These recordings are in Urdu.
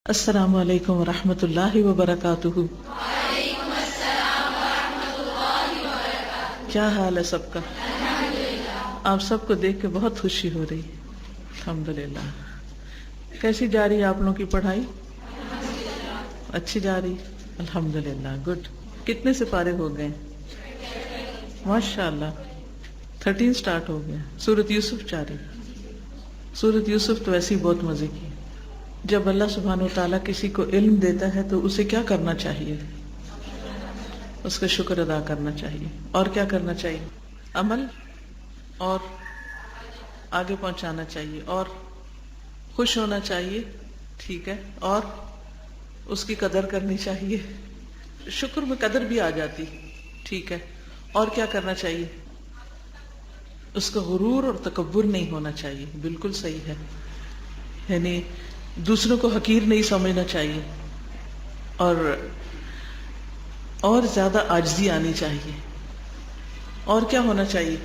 السلام علیکم ورحمۃ اللہ وبرکاتہ۔ وعلیکم السلام ورحمۃ اللہ وبرکاتہ۔ کیا حال ہے سب کا؟ الحمدللہ۔ آپ سب کو دیکھ کے بہت خوشی ہو رہی ہے، الحمدللہ۔ کیسی جا رہی ہے آپ لوگوں کی پڑھائی؟ اچھی جا رہی؟ الحمدللہ، گڈ۔ کتنے سے پارے ہو گئے؟ ماشاء اللہ 13 سٹارٹ ہو گیا۔ سورۃ یوسف جاری۔ سورۃ یوسف تو ایسی بہت مزے کی۔ جب اللہ سبحانہ و تعالیٰ کسی کو علم دیتا ہے تو اسے کیا کرنا چاہیے؟ اس کا شکر ادا کرنا چاہیے۔ اور کیا کرنا چاہیے؟ عمل اور آگے پہنچانا چاہیے، اور خوش ہونا چاہیے، ٹھیک ہے، اور اس کی قدر کرنی چاہیے۔ شکر میں قدر بھی آ جاتی، ٹھیک ہے۔ اور کیا کرنا چاہیے؟ اس کا غرور اور تکبر نہیں ہونا چاہیے، بالکل صحیح ہے، یعنی دوسروں کو حقیر نہیں سمجھنا چاہیے، اور زیادہ عاجزی آنی چاہیے۔ اور کیا ہونا چاہیے؟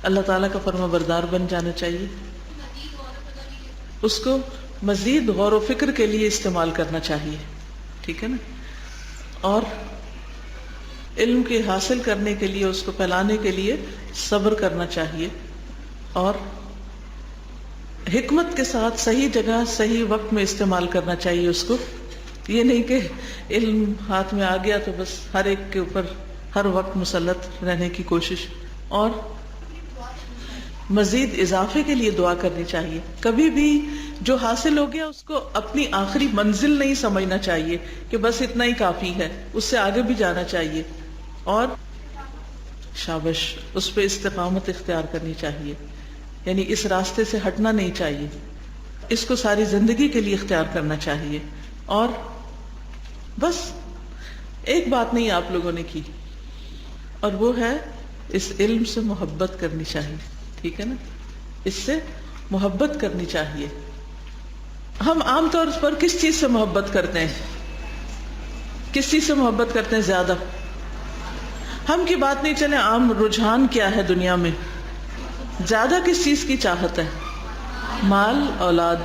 اللہ تعالیٰ کا فرما بردار بن جانا چاہیے، اس کو مزید غور و فکر کے لیے استعمال کرنا چاہیے، ٹھیک ہے نا۔ اور علم کے حاصل کرنے کے لیے، اس کو پھیلانے کے لیے صبر کرنا چاہیے، اور حکمت کے ساتھ صحیح جگہ صحیح وقت میں استعمال کرنا چاہیے اس کو۔ یہ نہیں کہ علم ہاتھ میں آ گیا تو بس ہر ایک کے اوپر ہر وقت مسلط رہنے کی کوشش۔ اور مزید اضافے کے لیے دعا کرنی چاہیے۔ کبھی بھی جو حاصل ہو گیا اس کو اپنی آخری منزل نہیں سمجھنا چاہیے کہ بس اتنا ہی کافی ہے، اس سے آگے بھی جانا چاہیے، اور شابش، اس پہ استقامت اختیار کرنی چاہیے، یعنی اس راستے سے ہٹنا نہیں چاہیے، اس کو ساری زندگی کے لیے اختیار کرنا چاہیے۔ اور بس ایک بات نہیں آپ لوگوں نے کی، اور وہ ہے اس علم سے محبت کرنی چاہیے، ٹھیک ہے نا، اس سے محبت کرنی چاہیے۔ ہم عام طور پر کس چیز سے محبت کرتے ہیں؟ کس چیز سے محبت کرتے ہیں زیادہ؟ ہم کی بات نہیں چلے، عام رجحان کیا ہے دنیا میں؟ زیادہ کس چیز کی چاہت ہے؟ مال، اولاد۔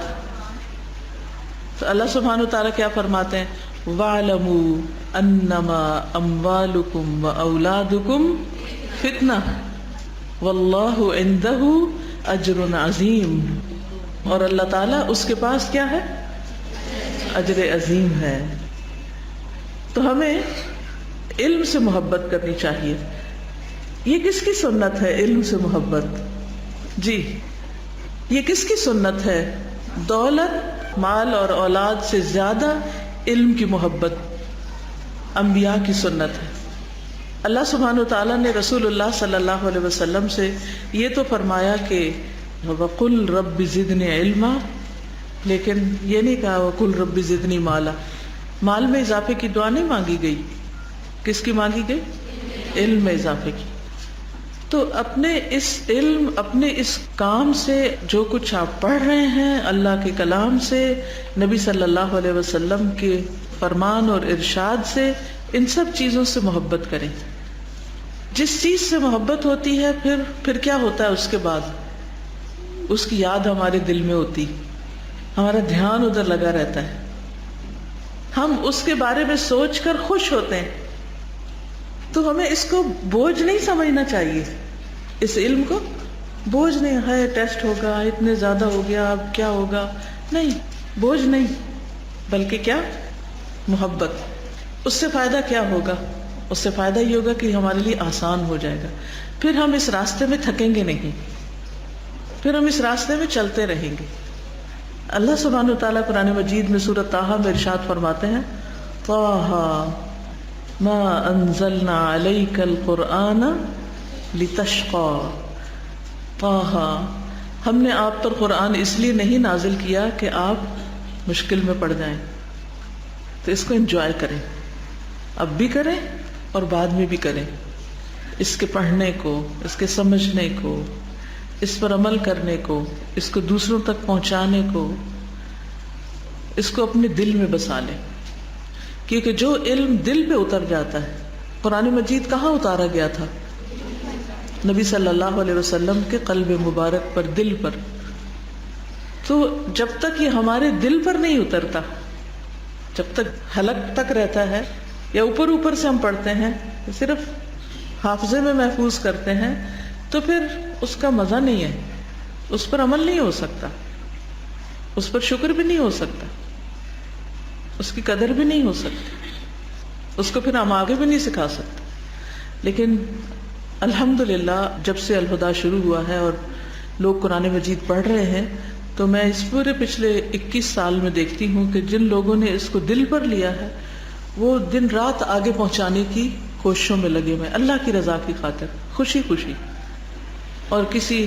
تو اللہ سبحانہ وتعالیٰ کیا فرماتے ہیں؟ وَاعْلَمُوا أَنَّمَا أَمْوَالُكُمْ وَأَوْلَادُكُمْ فِتْنَةٌ وَاللَّهُ عِندَهُ أَجْرٌ عَظِيمٌ۔ اور اللہ تعالیٰ اس کے پاس کیا ہے؟ اجر عظیم ہے۔ تو ہمیں علم سے محبت کرنی چاہیے۔ یہ کس کی سنت ہے؟ علم سے محبت، جی، یہ کس کی سنت ہے؟ دولت، مال اور اولاد سے زیادہ علم کی محبت انبیاء کی سنت ہے۔ اللہ سبحانہ وتعالیٰ نے رسول اللہ صلی اللہ علیہ وسلم سے یہ تو فرمایا کہ وَقُلْ رَبِّ زِدْنِي عِلْمًا، لیکن یہ نہیں کہا وَقُلْ رَبِّ زِدْنِي مَالًا۔ مال میں اضافے کی دعا نہیں مانگی گئی، کس کی مانگی گئی؟ علم میں اضافے کی۔ تو اپنے اس علم، اپنے اس کام سے، جو کچھ آپ پڑھ رہے ہیں اللہ کے کلام سے، نبی صلی اللہ علیہ وسلم کے فرمان اور ارشاد سے، ان سب چیزوں سے محبت کریں۔ جس چیز سے محبت ہوتی ہے پھر کیا ہوتا ہے؟ اس کے بعد اس کی یاد ہمارے دل میں ہوتی، ہمارا دھیان ادھر لگا رہتا ہے، ہم اس کے بارے میں سوچ کر خوش ہوتے ہیں۔ تو ہمیں اس کو بوجھ نہیں سمجھنا چاہیے، اس علم کو بوجھ نہیں ہے، ٹیسٹ ہوگا، اتنے زیادہ ہو گیا، اب کیا ہوگا، نہیں، بوجھ نہیں، بلکہ کیا؟ محبت۔ اس سے فائدہ کیا ہوگا؟ اس سے فائدہ یہ ہوگا کہ ہمارے لیے آسان ہو جائے گا، پھر ہم اس راستے میں تھکیں گے نہیں، پھر ہم اس راستے میں چلتے رہیں گے۔ اللہ سبحانہ وتعالیٰ قرآن مجید میں سورۃ طٰہٰ میں ارشاد فرماتے ہیں طٰہٰ ما انزلنا علیک القرآن لتشقی، طٰہٰ، ہم نے آپ پر قرآن اس لیے نہیں نازل کیا کہ آپ مشکل میں پڑ جائیں۔ تو اس کو انجوائے کریں، اب بھی کریں اور بعد میں بھی کریں، اس کے پڑھنے کو، اس کے سمجھنے کو، اس پر عمل کرنے کو، اس کو دوسروں تک پہنچانے کو، اس کو اپنے دل میں بسا لیں، کیونکہ جو علم دل پہ اتر جاتا ہے، قرآن مجید کہاں اتارا گیا تھا؟ نبی صلی اللہ علیہ وسلم کے قلب مبارک پر، دل پر۔ تو جب تک یہ ہمارے دل پر نہیں اترتا، جب تک حلق تک رہتا ہے یا اوپر اوپر سے ہم پڑھتے ہیں، صرف حافظے میں محفوظ کرتے ہیں، تو پھر اس کا مزہ نہیں ہے، اس پر عمل نہیں ہو سکتا، اس پر شکر بھی نہیں ہو سکتا، اس کی قدر بھی نہیں ہو سکتی، اس کو پھر ہم آگے بھی نہیں سکھا سکتے۔ لیکن الحمدللہ جب سے الہدیٰ شروع ہوا ہے اور لوگ قرآن مجید پڑھ رہے ہیں، تو میں اس پورے پچھلے 21 سال میں دیکھتی ہوں کہ جن لوگوں نے اس کو دل پر لیا ہے وہ دن رات آگے پہنچانے کی کوششوں میں لگے ہوئے، اللہ کی رضا کی خاطر، خوشی خوشی، اور کسی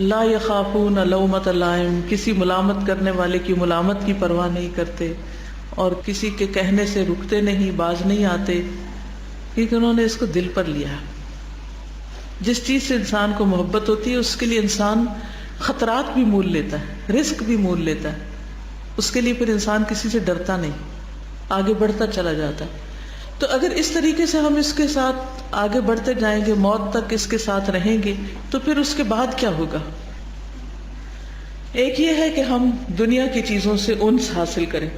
لا یخافون لومۃ لائم، کسی ملامت کرنے والے کی ملامت کی پرواہ نہیں کرتے، اور کسی کے کہنے سے رکتے نہیں، باز نہیں آتے، کیونکہ انہوں نے اس کو دل پر لیا۔ جس چیز سے انسان کو محبت ہوتی ہے اس کے لیے انسان خطرات بھی مول لیتا ہے، رزق بھی مول لیتا ہے، اس کے لیے پھر انسان کسی سے ڈرتا نہیں، آگے بڑھتا چلا جاتا ہے۔ تو اگر اس طریقے سے ہم اس کے ساتھ آگے بڑھتے جائیں گے، موت تک اس کے ساتھ رہیں گے، تو پھر اس کے بعد کیا ہوگا؟ ایک یہ ہے کہ ہم دنیا کی چیزوں سے انس حاصل کریں۔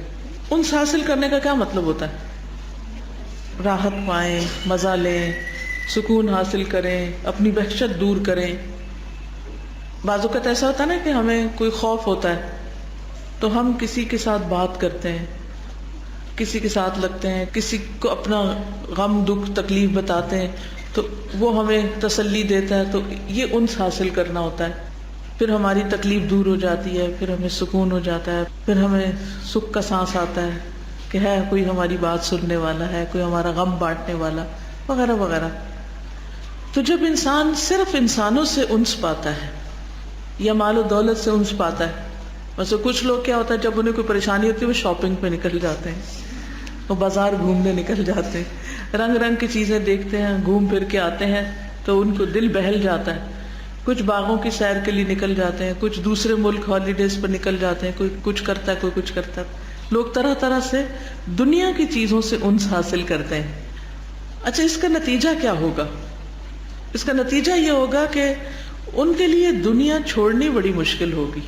انس حاصل کرنے کا کیا مطلب ہوتا ہے؟ راحت پائیں، مزہ لیں، سکون حاصل کریں، اپنی وحشت دور کریں۔ بعض اوقات ایسا ہوتا ہے نا کہ ہمیں کوئی خوف ہوتا ہے تو ہم کسی کے ساتھ بات کرتے ہیں، کسی کے ساتھ لگتے ہیں، کسی کو اپنا غم دکھ تکلیف بتاتے ہیں تو وہ ہمیں تسلی دیتا ہے، تو یہ انس حاصل کرنا ہوتا ہے۔ پھر ہماری تکلیف دور ہو جاتی ہے، پھر ہمیں سکون ہو جاتا ہے، پھر ہمیں سکھ کا سانس آتا ہے کہ ہے کوئی ہماری بات سننے والا ہے، کوئی ہمارا غم بانٹنے والا، وغیرہ وغیرہ۔ تو جب انسان صرف انسانوں سے انس پاتا ہے یا مال و دولت سے انس پاتا ہے، ویسے کچھ لوگ کیا ہوتا ہے جب انہیں کوئی پریشانی ہوتی ہے وہ شاپنگ پہ نکل جاتے ہیں، وہ بازار گھومنے نکل جاتے ہیں، رنگ رنگ کی چیزیں دیکھتے ہیں، گھوم پھر کے آتے ہیں تو ان کو دل بہل جاتا ہے، کچھ باغوں کی سیر کے لیے نکل جاتے ہیں، کچھ دوسرے ملک ہالیڈیز پر نکل جاتے ہیں، کوئی کچھ کرتا ہے، کوئی کچھ کرتا ہے۔ لوگ طرح طرح سے دنیا کی چیزوں سے انس حاصل کرتے ہیں۔ اچھا، اس کا نتیجہ کیا ہوگا؟ اس کا نتیجہ یہ ہوگا کہ ان کے لیے دنیا چھوڑنی بڑی مشکل ہوگی،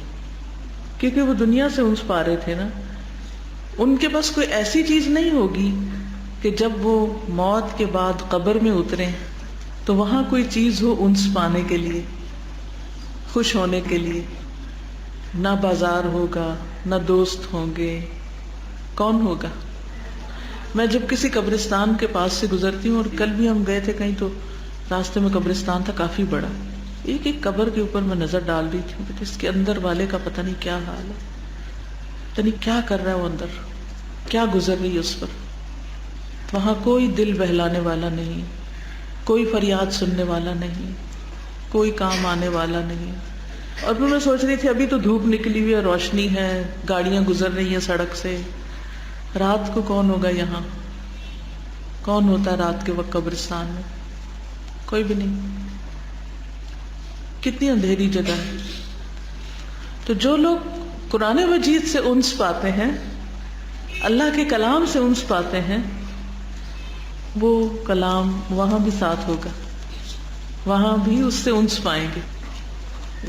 کیونکہ وہ دنیا سے انس پا رہے تھے نا۔ ان کے پاس کوئی ایسی چیز نہیں ہوگی کہ جب وہ موت کے بعد قبر میں اتریں تو وہاں کوئی چیز ہو انس پانے کے لیے، خوش ہونے کے لیے۔ نہ بازار ہوگا، نہ دوست ہوں گے، کون ہوگا؟ میں جب کسی قبرستان کے پاس سے گزرتی ہوں، اور کل بھی ہم گئے تھے کہیں تو راستے میں قبرستان تھا کافی بڑا، ایک ایک قبر کے اوپر میں نظر ڈال رہی تھی کہ اس کے اندر والے کا پتہ نہیں کیا حال ہے، پتہ نہیں کیا کر رہا ہے وہ اندر، کیا گزر رہی ہے اس پر۔ وہاں کوئی دل بہلانے والا نہیں، کوئی فریاد سننے والا نہیں، کوئی کام آنے والا نہیں۔ اور پھر میں سوچ رہی تھی ابھی تو دھوپ نکلی ہوئی ہے، روشنی ہے، گاڑیاں گزر رہی ہیں سڑک سے، رات کو کون ہوگا یہاں؟ کون ہوتا ہے رات کے وقت قبرستان میں؟ کوئی بھی نہیں۔ کتنی اندھیری جگہ ہے۔ تو جو لوگ قرآن مجید سے انس پاتے ہیں، اللہ کے کلام سے انس پاتے ہیں، وہ کلام وہاں بھی ساتھ ہوگا، وہاں بھی اس سے انس پائیں گے،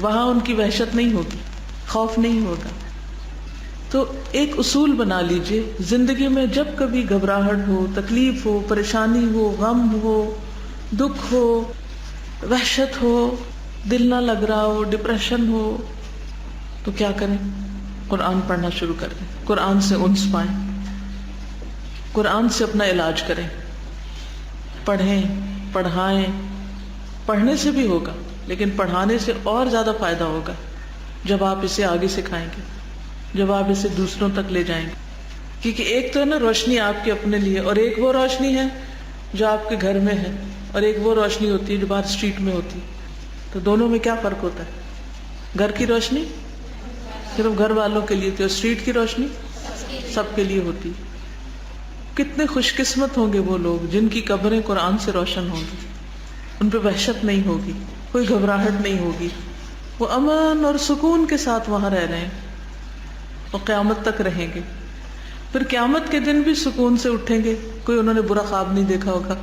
وہاں ان کی وحشت نہیں ہوگی، خوف نہیں ہوگا۔ تو ایک اصول بنا لیجئے، زندگی میں جب کبھی گھبراہٹ ہو، تکلیف ہو، پریشانی ہو، غم ہو، دکھ ہو، وحشت ہو، دل نہ لگ رہا ہو، ڈپریشن ہو، تو کیا کریں؟ قرآن پڑھنا شروع کر دیں، قرآن سے انس پائیں، قرآن سے اپنا علاج کریں، پڑھیں، پڑھائیں۔ پڑھنے سے بھی ہوگا لیکن پڑھانے سے اور زیادہ فائدہ ہوگا جب آپ اسے آگے سکھائیں گے، جب آپ اسے دوسروں تک لے جائیں گے۔ کیونکہ ایک تو ہے نا روشنی آپ کے اپنے لیے، اور ایک وہ روشنی ہے جو آپ کے گھر میں ہے، اور ایک وہ روشنی ہوتی ہے جو باہر اسٹریٹ میں ہوتی ہے۔ تو دونوں میں کیا فرق ہوتا ہے؟ گھر کی روشنی صرف گھر والوں کے لیے ہوتی ہے، اور اسٹریٹ کی روشنی سب کے لیے ہوتی ہے۔ کتنے خوش قسمت ہوں گے وہ لوگ جن کی قبریں قرآن سے روشن ہوں گی، ان پہ وحشت نہیں ہوگی، کوئی گھبراہٹ نہیں ہوگی، وہ امن اور سکون کے ساتھ وہاں رہ رہے ہیں اور قیامت تک رہیں گے۔ پھر قیامت کے دن بھی سکون سے اٹھیں گے، کوئی انہوں نے برا خواب نہیں دیکھا ہوگا،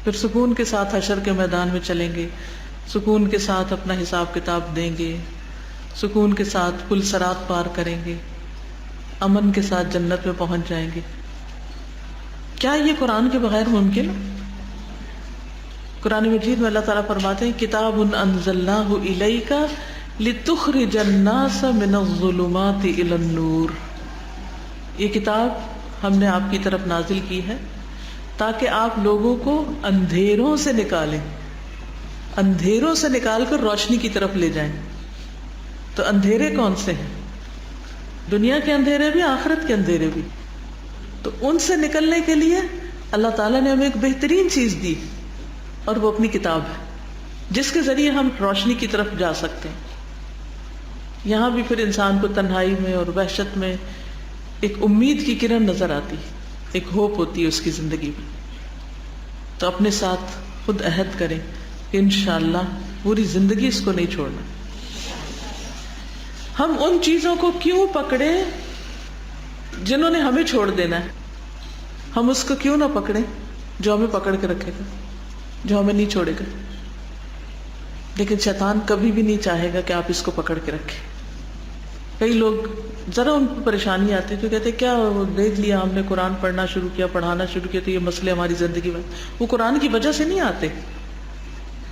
پھر سکون کے ساتھ حشر کے میدان میں چلیں گے، سکون کے ساتھ اپنا حساب کتاب دیں گے، سکون کے ساتھ پل صراط پار کریں گے، امن کے ساتھ جنت میں پہنچ جائیں گے. کیا یہ قرآن کے بغیر ممکن ہے؟ قرآن مجید میں اللہ تعالیٰ فرماتے ہیں کتاب انزلناہ الیک لتخرج الناس من الظلمات الی النور. یہ کتاب ہم نے آپ کی طرف نازل کی ہے تاکہ آپ لوگوں کو اندھیروں سے نکالیں، اندھیروں سے نکال کر روشنی کی طرف لے جائیں. تو اندھیرے کون سے ہیں؟ دنیا کے اندھیرے بھی، آخرت کے اندھیرے بھی. تو ان سے نکلنے کے لیے اللہ تعالیٰ نے ہمیں ایک بہترین چیز دی، اور وہ اپنی کتاب ہے جس کے ذریعے ہم روشنی کی طرف جا سکتے ہیں. یہاں بھی پھر انسان کو تنہائی میں اور وحشت میں ایک امید کی کرن نظر آتی، ایک ہوپ ہوتی ہے اس کی زندگی میں. تو اپنے ساتھ خود عہد کریں کہ انشاءاللہ پوری زندگی اس کو نہیں چھوڑنا. ہم ان چیزوں کو کیوں پکڑے جنہوں نے ہمیں چھوڑ دینا ہے؟ ہم اس کو کیوں نہ پکڑیں جو ہمیں پکڑ کے رکھے گا، جو ہمیں نہیں چھوڑے گا. لیکن شیطان کبھی بھی نہیں چاہے گا کہ آپ اس کو پکڑ کے رکھیں. کئی لوگ ذرا ان کو پریشانی آتی ہے تو کہتے ہیں کیا دیکھ لیا ہم نے، قرآن پڑھنا شروع کیا، پڑھانا شروع کیا تو یہ مسئلے ہماری زندگی میں. وہ قرآن کی وجہ سے نہیں آتے،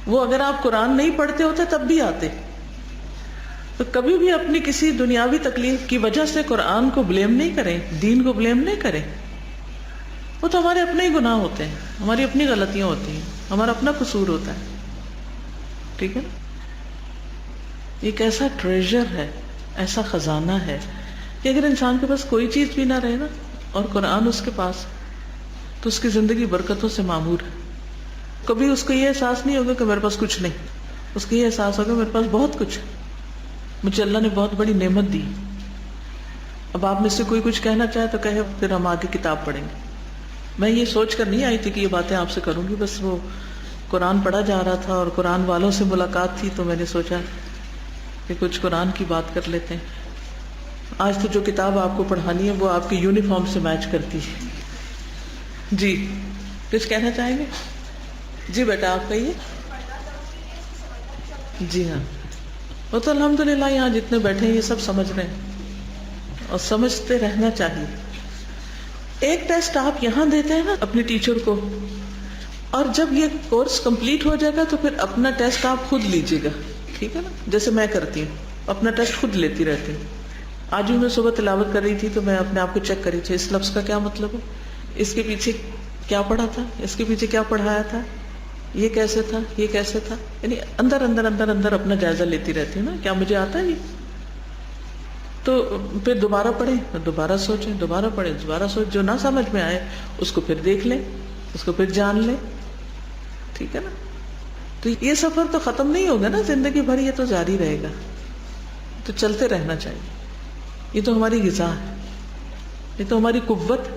وہ اگر آپ قرآن نہیں پڑھتے ہوتے تب بھی آتے. تو کبھی بھی اپنی کسی دنیاوی تکلیف کی وجہ سے قرآن کو بلیم نہیں کریں، دین کو بلیم نہیں کریں. وہ تو ہمارے اپنے ہی گناہ ہوتے ہیں، ہماری اپنی غلطیاں ہوتی ہیں، ہمارا اپنا قصور ہوتا ہے. ٹھیک ہے نا؟ ایک ایسا ٹریجر ہے، ایسا خزانہ ہے کہ اگر انسان کے پاس کوئی چیز بھی نہ رہے نا اور قرآن اس کے پاس، تو اس کی زندگی برکتوں سے معمور ہے. کبھی اس کو یہ احساس نہیں ہوگا کہ میرے پاس کچھ نہیں، اس کو یہ احساس ہوگا میرے پاس بہت کچھ ہے، مجھے اللہ نے بہت بڑی نعمت دی. اب آپ میں سے کوئی کچھ کہنا چاہے تو کہے، پھر ہم آگے کتاب پڑھیں گے. میں یہ سوچ کر نہیں آئی تھی کہ یہ باتیں آپ سے کروں گی، بس وہ قرآن پڑھا جا رہا تھا اور قرآن والوں سے ملاقات تھی تو میں نے سوچا کہ کچھ قرآن کی بات کر لیتے ہیں. آج تو جو کتاب آپ کو پڑھانی ہے وہ آپ کی یونیفارم سے میچ کرتی ہے. جی کچھ کہنا چاہیں گے؟ جی بیٹا آپ کہیے. جی ہاں، وہ تو الحمدللہ یہاں جتنے بیٹھے ہیں یہ سب سمجھ رہے ہیں اور سمجھتے رہنا چاہیے. ایک ٹیسٹ آپ یہاں دیتے ہیں نا اپنے ٹیچر کو، اور جب یہ کورس کمپلیٹ ہو جائے گا تو پھر اپنا ٹیسٹ آپ خود لیجیے گا. ٹھیک ہے نا؟ جیسے میں کرتی ہوں، اپنا ٹیسٹ خود لیتی رہتی ہوں. آج بھی میں صبح تلاوت کر رہی تھی تو میں اپنے آپ کو چیک کر رہی تھی، اس لفظ کا کیا مطلب ہے، اس کے پیچھے کیا پڑھا تھا، اس کے پیچھے کیا پڑھایا تھا، یہ کیسے تھا، یہ کیسے تھا. یعنی اندر اندر اندر اندر اپنا جائزہ لیتی رہتی ہوں نا، کیا مجھے آتا ہے یہ. تو پھر دوبارہ پڑھیں، دوبارہ سوچیں، دوبارہ پڑھیں، دوبارہ سوچیں، جو نہ سمجھ میں آئے اس کو پھر دیکھ لیں، اس کو پھر جان لیں. ٹھیک ہے نا؟ تو یہ سفر تو ختم نہیں ہوگا نا، زندگی بھر یہ تو جاری رہے گا. تو چلتے رہنا چاہیے. یہ تو ہماری غذا ہے، یہ تو ہماری قوت.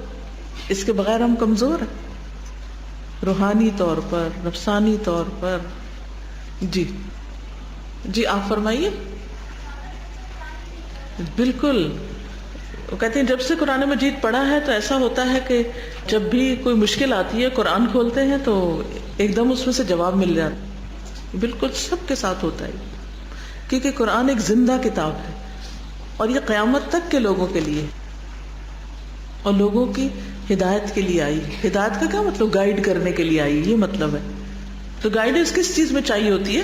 اس کے بغیر ہم کمزور ہیں، روحانی طور پر، نفسانی طور پر. جی جی آپ فرمائیے. بالکل، وہ کہتے ہیں جب سے قرآن مجید پڑھا ہے تو ایسا ہوتا ہے کہ جب بھی کوئی مشکل آتی ہے قرآن کھولتے ہیں تو ایک دم اس میں سے جواب مل جاتا ہے. بالکل سب کے ساتھ ہوتا ہے، کیونکہ قرآن ایک زندہ کتاب ہے اور یہ قیامت تک کے لوگوں کے لیے اور لوگوں کی ہدایت کے لیے آئی. ہدایت کا کیا مطلب؟ گائیڈ کرنے کے لیے آئی، یہ مطلب ہے. تو گائیڈنس کس چیز میں چاہیے ہوتی ہے؟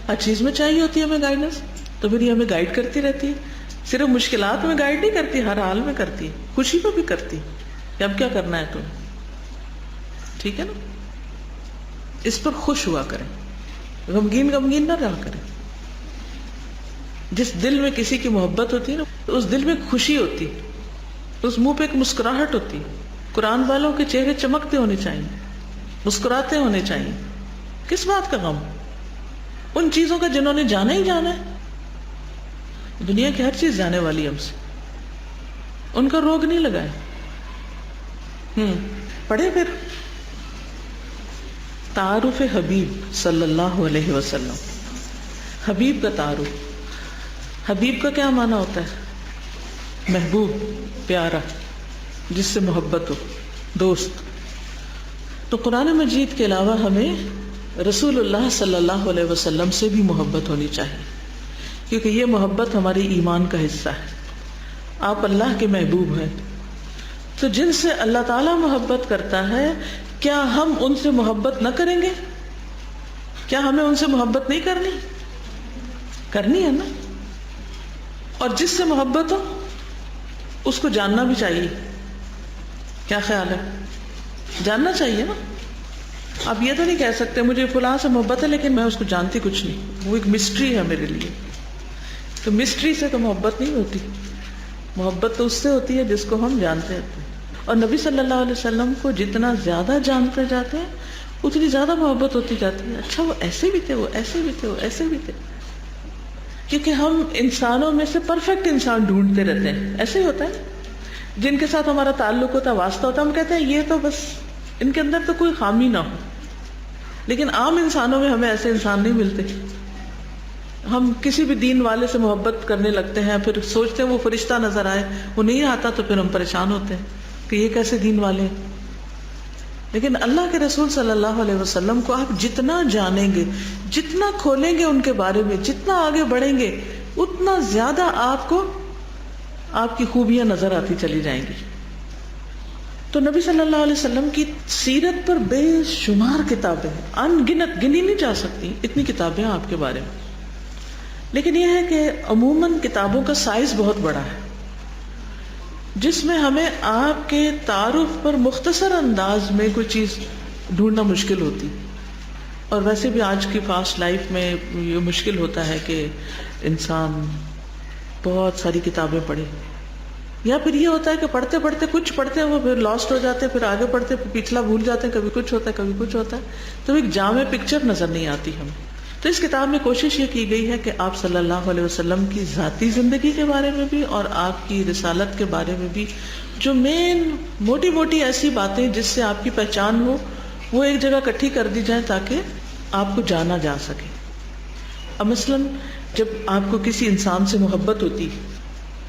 ہر چیز میں چاہیے ہوتی ہے ہمیں گائیڈنس. تو پھر یہ ہمیں گائیڈ کرتی رہتی ہے. صرف مشکلات میں گائیڈ نہیں کرتی، ہر حال میں کرتی ہے، خوشی میں بھی کرتی کہ اب کیا کرنا ہے تمہیں. ٹھیک ہے نا؟ اس پر خوش ہوا کریں، غمگین غمگین نہ رہا کریں. جس دل میں کسی کی محبت ہوتی ہے نا، اس دل میں خوشی ہوتی، اس منہ پہ ایک مسکراہٹ ہوتی. قرآن والوں کے چہرے چمکتے ہونے چاہیے، مسکراتے ہونے چاہیے. کس بات کا غم؟ ان چیزوں کا جنہوں نے جانا ہی جانا ہے. دنیا کی ہر چیز جانے والی ہم سے، ان کا روگ نہیں لگا ہے. پڑھے پھر تعارف حبیب صلی اللہ علیہ وسلم. حبیب کا تعارف. حبیب کا کیا معنی ہوتا ہے؟ محبوب، پیارا، جس سے محبت ہو، دوست. تو قرآن مجید کے علاوہ ہمیں رسول اللہ صلی اللہ علیہ وسلم سے بھی محبت ہونی چاہیے. کیونکہ یہ محبت ہماری ایمان کا حصہ ہے. آپ اللہ کے محبوب ہیں، تو جن سے اللہ تعالیٰ محبت کرتا ہے کیا ہم ان سے محبت نہ کریں گے؟ کیا ہمیں ان سے محبت نہیں کرنی؟ کرنی ہے نا. اور جس سے محبت ہو اس کو جاننا بھی چاہیے. کیا خیال ہے؟ جاننا چاہیے نا. آپ یہ تو نہیں کہہ سکتے مجھے فلاں سے محبت ہے لیکن میں اس کو جانتی کچھ نہیں، وہ ایک مسٹری ہے میرے لیے. تو مسٹری سے تو محبت نہیں ہوتی. محبت تو اس سے ہوتی ہے جس کو ہم جانتے ہیں. اور نبی صلی اللہ علیہ وسلم کو جتنا زیادہ جانتے جاتے ہیں اتنی زیادہ محبت ہوتی جاتی ہے. اچھا وہ ایسے بھی تھے، وہ ایسے بھی تھے، وہ ایسے بھی تھے. کیونکہ ہم انسانوں میں سے پرفیکٹ انسان ڈھونڈتے رہتے ہیں. ایسے ہی ہوتا ہے جن کے ساتھ ہمارا تعلق ہوتا ہے، واسطہ ہوتا ہے، ہم کہتے ہیں یہ تو بس ان کے اندر تو کوئی خامی نہ ہو. لیکن عام انسانوں میں ہمیں ایسے انسان نہیں ملتے. ہم کسی بھی دین والے سے محبت کرنے لگتے ہیں، پھر سوچتے ہیں وہ فرشتہ نظر آئے، وہ نہیں آتا تو پھر ہم پریشان ہوتے ہیں کہ یہ کیسے دین والے ہیں. لیکن اللہ کے رسول صلی اللہ علیہ وسلم کو آپ جتنا جانیں گے، جتنا کھولیں گے ان کے بارے میں، جتنا آگے بڑھیں گے، اتنا زیادہ آپ کو آپ کی خوبیاں نظر آتی چلی جائیں گی. تو نبی صلی اللہ علیہ وسلم کی سیرت پر بے شمار کتابیں ہیں، ان گنت، گنی نہیں جا سکتی اتنی کتابیں ہیں آپ کے بارے میں. لیکن یہ ہے کہ عموماً کتابوں کا سائز بہت بڑا ہے، جس میں ہمیں آپ کے تعارف پر مختصر انداز میں کوئی چیز ڈھونڈنا مشکل ہوتی. اور ویسے بھی آج کی فاسٹ لائف میں یہ مشکل ہوتا ہے کہ انسان بہت ساری کتابیں پڑھے، یا پھر یہ ہوتا ہے کہ پڑھتے پڑھتے کچھ پڑھتے ہیں وہ پھر لاسٹ ہو جاتے ہیں، پھر آگے پڑھتے پچھلا بھول جاتے ہیں، کبھی کچھ ہوتا ہے کبھی کچھ ہوتا ہے، تو ایک جامع پکچر نظر نہیں آتی ہمیں. تو اس کتاب میں کوشش یہ کی گئی ہے کہ آپ صلی اللہ علیہ وسلم کی ذاتی زندگی کے بارے میں بھی اور آپ کی رسالت کے بارے میں بھی جو مین موٹی موٹی ایسی باتیں جس سے آپ کی پہچان ہو وہ ایک جگہ اکٹھی کر دی جائیں تاکہ آپ کو جانا جا سکے. اب مثلاً جب آپ کو کسی انسان سے محبت ہوتی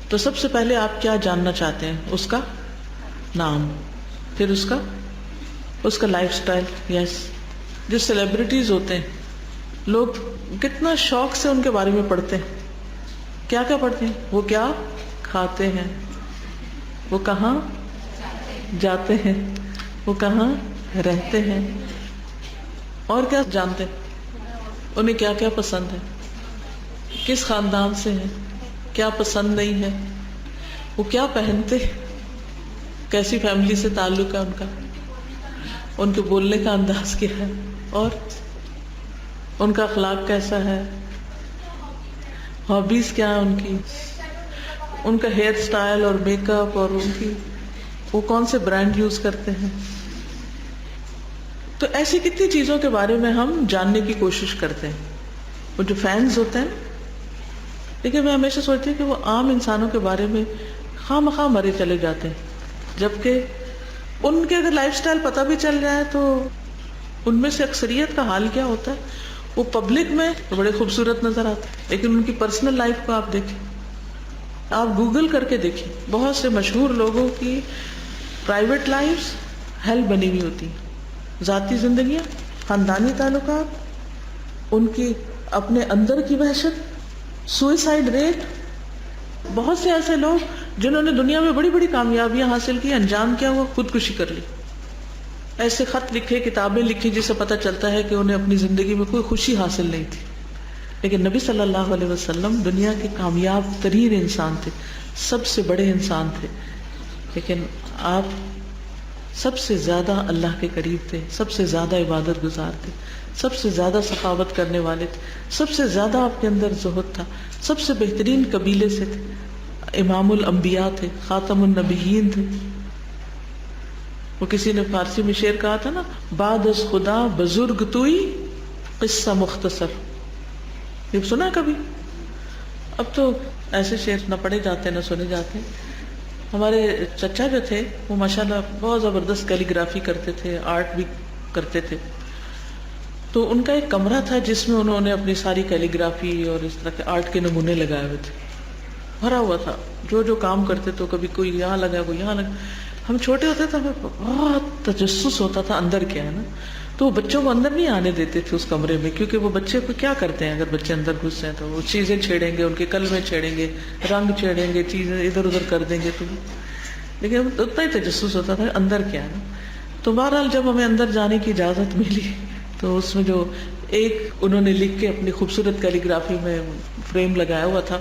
تو سب سے پہلے آپ کیا جاننا چاہتے ہیں؟ اس کا نام، پھر اس کا لائف سٹائل. یس، جو سیلیبریٹیز ہوتے ہیں لوگ کتنا شوق سے ان کے بارے میں پڑھتے ہیں. کیا کیا پڑھتے ہیں؟ وہ کیا کھاتے ہیں، وہ کہاں جاتے ہیں، وہ کہاں رہتے ہیں، اور کیا جانتے ہیں، انہیں کیا کیا پسند ہے، کس خاندان سے ہیں، کیا پسند نہیں ہے، وہ کیا پہنتے، کیسی فیملی سے تعلق ہے ان کا، ان کے بولنے کا انداز کیا ہے، اور ان کا اخلاق کیسا ہے، ہابیز کیا ہے ان کی، ان کا ہیئر سٹائل اور میک اپ، اور ان کی وہ کون سے برانڈ یوز کرتے ہیں. تو ایسی کتنی چیزوں کے بارے میں ہم جاننے کی کوشش کرتے ہیں. وہ جو فینز ہوتے ہیں، لیکن میں ہمیشہ سوچتی ہوں کہ وہ عام انسانوں کے بارے میں خواہ مخواہ مرے چلے جاتے ہیں، جبکہ ان کے اگر لائف سٹائل پتہ بھی چل جائے تو ان میں سے اکثریت کا حال کیا ہوتا ہے. وہ پبلک میں بڑے خوبصورت نظر آتے ہیں لیکن ان کی پرسنل لائف کو آپ دیکھیں، آپ گوگل کر کے دیکھیں، بہت سے مشہور لوگوں کی پرائیویٹ لائفز ہیل بنی ہوئی ہوتی ہیں. ذاتی زندگیاں، خاندانی تعلقات، ان کی اپنے اندر کی وحشت، سوئسائڈ ریٹ. بہت سے ایسے لوگ جنہوں نے دنیا میں بڑی بڑی کامیابیاں حاصل کی، انجام کیا ہوا، خودکشی کر لی. ایسے خط لکھے، کتابیں لکھی جس سے پتہ چلتا ہے کہ انہیں اپنی زندگی میں کوئی خوشی حاصل نہیں تھی. لیکن نبی صلی اللہ علیہ وسلم دنیا کے کامیاب ترین انسان تھے، سب سے بڑے انسان تھے، لیکن آپ سب سے زیادہ اللہ کے قریب تھے، سب سے زیادہ عبادت گزار تھے، سب سے زیادہ سخاوت کرنے والے تھے، سب سے زیادہ آپ کے اندر زہد تھا، سب سے بہترین قبیلے سے تھے، امام الانبیاء تھے، خاتم النبیین تھے. وہ کسی نے فارسی میں شعر کہا تھا نا، بعد از خدا بزرگ توئی قصہ مختصر. یہ سنا کبھی؟ اب تو ایسے شعر نہ پڑھے جاتے نہ سنے جاتے. ہمارے چچا جو تھے وہ ماشاءاللہ بہت زبردست کیلی گرافی کرتے تھے، آرٹ بھی کرتے تھے. تو ان کا ایک کمرہ تھا جس میں انہوں نے اپنی ساری کیلی گرافی اور اس طرح کے آرٹ کے نمونے لگائے ہوئے تھے، بھرا ہوا تھا. جو کام کرتے تو کبھی کوئی یہاں لگا، کوئی یہاں لگا. ہم چھوٹے ہوتے تو ہمیں بہت تجسس ہوتا تھا اندر کیا ہے نا. تو وہ بچوں کو اندر نہیں آنے دیتے تھے اس کمرے میں، کیونکہ وہ بچے کو کیا کرتے ہیں، اگر بچے اندر گھس جائیں تو وہ چیزیں چھیڑیں گے، ان کے کلمے چھیڑیں گے، رنگ چھیڑیں گے، چیزیں ادھر ادھر کر دیں گے. تو لیکن اتنا ہی تجسس ہوتا تھا اندر کیا ہے. تو بہرحال جب ہمیں اندر جانے کی اجازت ملی تو اس میں جو ایک انہوں نے لکھ کے اپنی خوبصورت کیلیگرافی میں فریم لگایا ہوا تھا،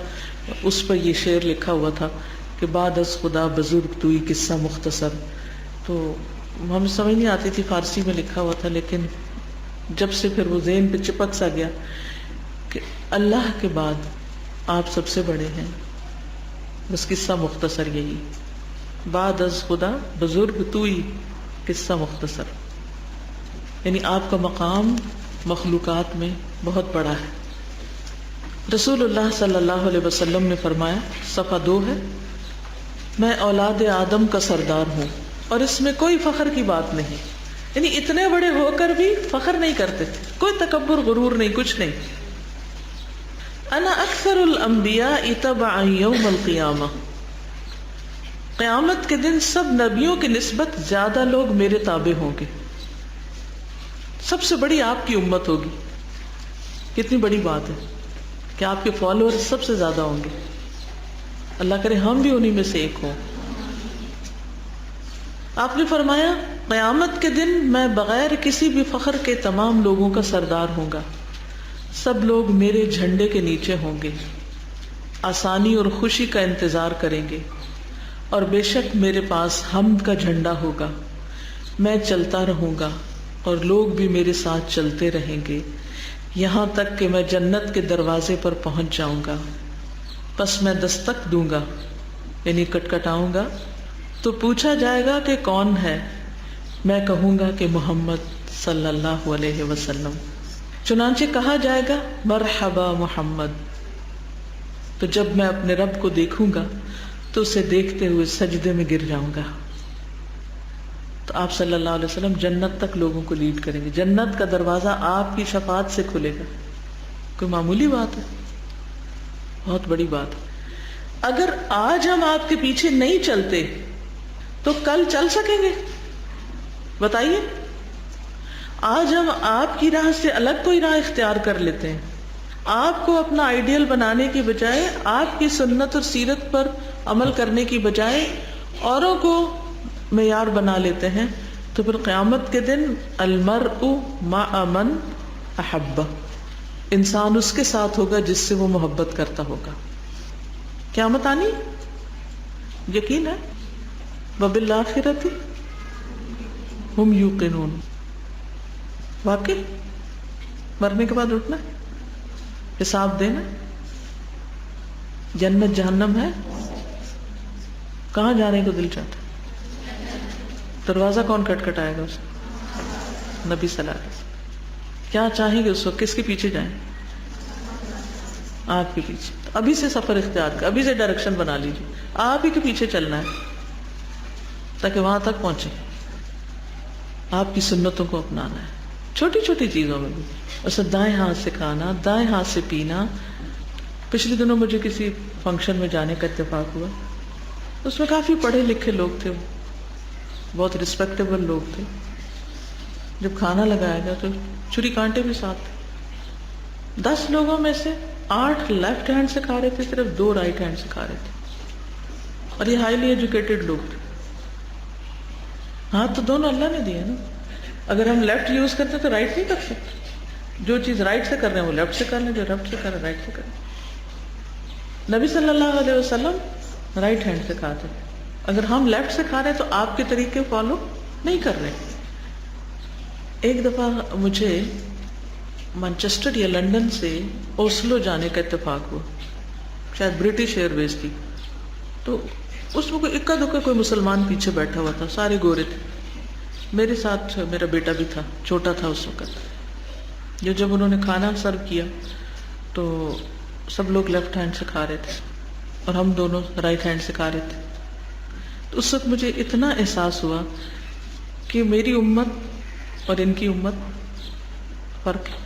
اس پر یہ شعر لکھا ہوا تھا کہ بعد از خدا بزرگ توئی قصہ مختصر. تو ہمیں سمجھ نہیں آتی تھی، فارسی میں لکھا ہوا تھا، لیکن جب سے پھر وہ ذہن پہ چپک سا گیا کہ اللہ کے بعد آپ سب سے بڑے ہیں، بس قصہ مختصر یہی، بعد از خدا بزرگ توئی قصہ مختصر، یعنی آپ کا مقام مخلوقات میں بہت بڑا ہے. رسول اللہ صلی اللہ علیہ وسلم نے فرمایا، صفحہ 2 ہے، میں اولاد آدم کا سردار ہوں اور اس میں کوئی فخر کی بات نہیں. یعنی اتنے بڑے ہو کر بھی فخر نہیں کرتے، کوئی تکبر غرور نہیں، کچھ نہیں. انا اکثر الانبیاء تبعا یوم القیامہ، قیامت کے دن سب نبیوں کی نسبت زیادہ لوگ میرے تابع ہوں گے. سب سے بڑی آپ کی امت ہوگی. کتنی بڑی بات ہے کہ آپ کے فالوور سب سے زیادہ ہوں گے. اللہ کرے ہم بھی انہی میں سے ایک ہوں. آپ نے فرمایا، قیامت کے دن میں بغیر کسی بھی فخر کے تمام لوگوں کا سردار ہوں گا. سب لوگ میرے جھنڈے کے نیچے ہوں گے، آسانی اور خوشی کا انتظار کریں گے، اور بے شک میرے پاس حمد کا جھنڈا ہوگا. میں چلتا رہوں گا اور لوگ بھی میرے ساتھ چلتے رہیں گے یہاں تک کہ میں جنت کے دروازے پر پہنچ جاؤں گا. پس میں دستک دوں گا، یعنی کٹکھٹاؤں گا، تو پوچھا جائے گا کہ کون ہے؟ میں کہوں گا کہ محمد صلی اللہ علیہ وسلم. چنانچہ کہا جائے گا، مرحبا محمد. تو جب میں اپنے رب کو دیکھوں گا تو اسے دیکھتے ہوئے سجدے میں گر جاؤں گا. تو آپ صلی اللہ علیہ وسلم جنت تک لوگوں کو لیڈ کریں گے. جنت کا دروازہ آپ کی شفاعت سے کھلے گا. کوئی معمولی بات ہے؟ بہت بڑی بات ہے. اگر آج ہم آپ کے پیچھے نہیں چلتے تو کل چل سکیں گے؟ بتائیے. آج ہم آپ کی راہ سے الگ کوئی راہ اختیار کر لیتے ہیں، آپ کو اپنا آئیڈیل بنانے کی بجائے، آپ کی سنت اور سیرت پر عمل کرنے کی بجائے اوروں کو معیار بنا لیتے ہیں، تو پھر قیامت کے دن المرء مع من احب، انسان اس کے ساتھ ہوگا جس سے وہ محبت کرتا ہوگا. قیامت آنی یقین ہے. وبالآخرۃ ہم یوقنون. واقعی مرنے کے بعد اٹھنا، حساب دینا، جنت جہنم ہے. کہاں جانے کو دل چاہتا؟ دروازہ کون کٹکھٹائے گا؟ اسے نبی صلی اللہ علیہ وسلم. کیا چاہیں گے اس وقت؟ کس کے پیچھے جائیں؟ آپ کے پیچھے. ابھی سے سفر اختیار کر، ابھی سے ڈائریکشن بنا لیجیے، آپ ہی کے پیچھے چلنا ہے تاکہ وہاں تک پہنچے. آپ کی سنتوں کو اپنانا ہے، چھوٹی چھوٹی چیزوں میں بھی. اسے دائیں ہاتھ سے کھانا، دائیں ہاتھ سے پینا. پچھلے دنوں مجھے کسی فنکشن میں جانے کا اتفاق ہوا، اس میں کافی پڑھے لکھے لوگ تھے، بہت رسپیکٹیبل لوگ تھے. جب کھانا لگایا گیا تو چھری کانٹے بھی ساتھ تھے. 10 لوگوں میں سے 8 لیفٹ ہینڈ سے کھا رہے تھے، صرف 2 رائٹ ہینڈ سے کھا رہے تھے. اور یہ ہائیلی ایجوکیٹڈ لوگ تھے. ہاتھ تو دونوں اللہ نے دیے نا. اگر ہم لیفٹ یوز کرتے تو رائٹ نہیں کر سکتے. جو چیز رائٹ سے کر رہے ہیں وہ لیفٹ سے کر لیں، جو لیفٹ سے کر رہے ہیں رائٹ سے کر لیں. نبی صلی اللہ علیہ وسلم رائٹ ہینڈ سے کھاتے تھے. اگر ہم لیفٹ سے کھا رہے ہیں تو آپ کے طریقے فالو نہیں کر رہے. ایک دفعہ مجھے مانچسٹر یا لندن سے اوسلو جانے کا اتفاق ہوا، شاید برٹش ایئر ویز تھی. تو اس میں کوئی اکا دکا کوئی مسلمان پیچھے بیٹھا ہوا تھا، سارے گورے تھے. میرے ساتھ میرا بیٹا بھی تھا، چھوٹا تھا اس وقت. جب انہوں نے کھانا سرو کیا تو سب لوگ لیفٹ ہینڈ سے کھا رہے تھے اور ہم دونوں رائٹ ہینڈ سے کھا رہے تھے. تو اس وقت مجھے اتنا احساس ہوا کہ میری امت اور ان کی امت فرق ہے.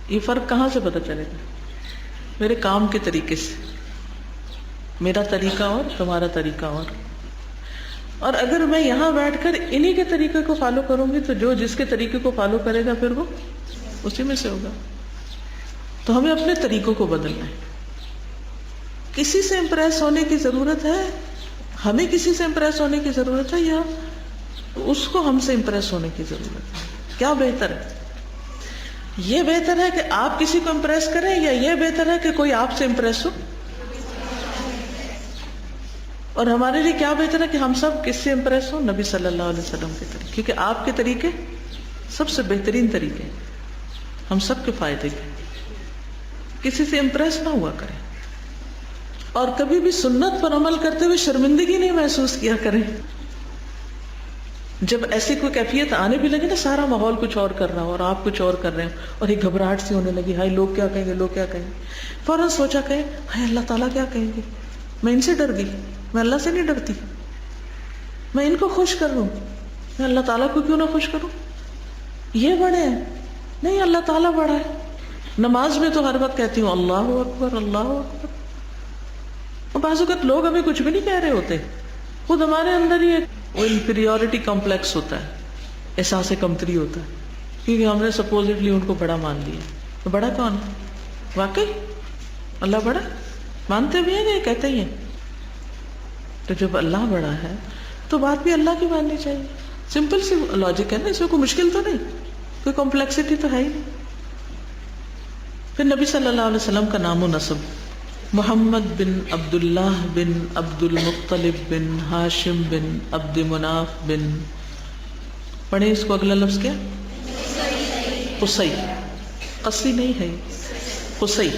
یہ فرق کہاں سے پتہ چلے گا؟ میرے کام کے طریقے سے. میرا طریقہ اور تمہارا طریقہ اور. اور اگر میں یہاں بیٹھ کر انہی کے طریقے کو فالو کروں گی تو جو جس کے طریقے کو فالو کرے گا پھر وہ اسی میں سے ہوگا. تو ہمیں اپنے طریقوں کو بدلنا ہے. کسی سے امپریس ہونے کی ضرورت ہے؟ ہمیں کسی سے امپریس ہونے کی ضرورت ہے یا اس کو ہم سے امپریس ہونے کی ضرورت ہے؟ کیا بہتر ہے؟ یہ بہتر ہے کہ آپ کسی کو امپریس کریں یا یہ بہتر ہے کہ کوئی آپ سے امپریس ہو؟ اور ہمارے لیے کیا بہتر ہے کہ ہم سب کس سے امپریس ہوں؟ نبی صلی اللہ علیہ وسلم کے طریقے، کیونکہ آپ کے طریقے سب سے بہترین طریقے ہیں ہم سب کے فائدے کے. کسی سے امپریس نہ ہوا کریں اور کبھی بھی سنت پر عمل کرتے ہوئے شرمندگی نہیں محسوس کیا کریں. جب ایسی کوئی کیفیت آنے بھی لگے نا، سارا ماحول کچھ اور کر رہا ہو اور آپ کچھ اور کر رہے ہیں اور ایک گھبراہٹ سی ہونے لگی، ہائے لوگ کیا کہیں گے، لوگ کیا کہیں گے، فوراً سوچا کہ ہائے اللہ تعالیٰ کیا کہیں گے، میں ان سے ڈر گئی، میں اللہ سے نہیں ڈرتی، میں ان کو خوش کر لوں، میں اللہ تعالیٰ کو کیوں نہ خوش کروں؟ یہ بڑے ہیں؟ نہیں، اللہ تعالیٰ بڑا ہے. نماز میں تو ہر وقت کہتی ہوں اللہ اکبر اللہ اکبر، اور بعض اوقات لوگ ہمیں کچھ بھی نہیں کہہ رہے ہوتے، خود ہمارے اندر ہی وہ انفیریورٹی کمپلیکس ہوتا ہے، احساس کمتری ہوتا ہے، کیونکہ ہم نے سپوزٹلی ان کو بڑا مان لیا. تو بڑا کون ہے؟ واقعی اللہ بڑا مانتے بھی ہیں کہ کہتے ہی ہیں؟ تو جب اللہ بڑا ہے تو بات بھی اللہ کی ماننی چاہیے. سمپل سی لاجک ہے نا، اس میں کوئی مشکل تو نہیں، کوئی کمپلیکسٹی تو ہے ہی نہیں. پھر نبی صلی اللہ علیہ وسلم کا نام و نسب: محمد بن عبداللہ بن عبد المطلب بن ہاشم بن عبد مناف بن، پڑھیں اس کو اگلا لفظ کیا؟ قصی. قصی نہیں ہے، قصی.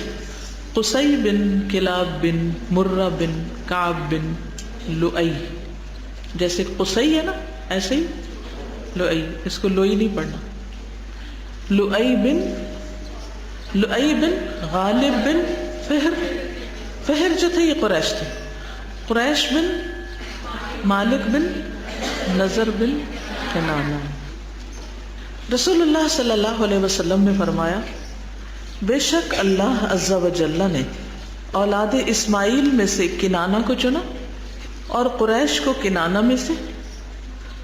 قصی بن کلاب بن مرہ بن کعب بن لؤی. جیسے قصی ہے نا، ایسے ہی لؤی، اس کو لوئی نہیں پڑھنا. لؤی بن غالب بن فہر. فہر جو تھے یہ قریش تھے. قریش بن مالک بن نظر بن کنانہ. رسول اللہ صلی اللہ علیہ وسلم نے فرمایا، بے شک اللہ عز و جل نے اولاد اسماعیل میں سے کنانہ کو چنا اور قریش کو کنانہ میں سے،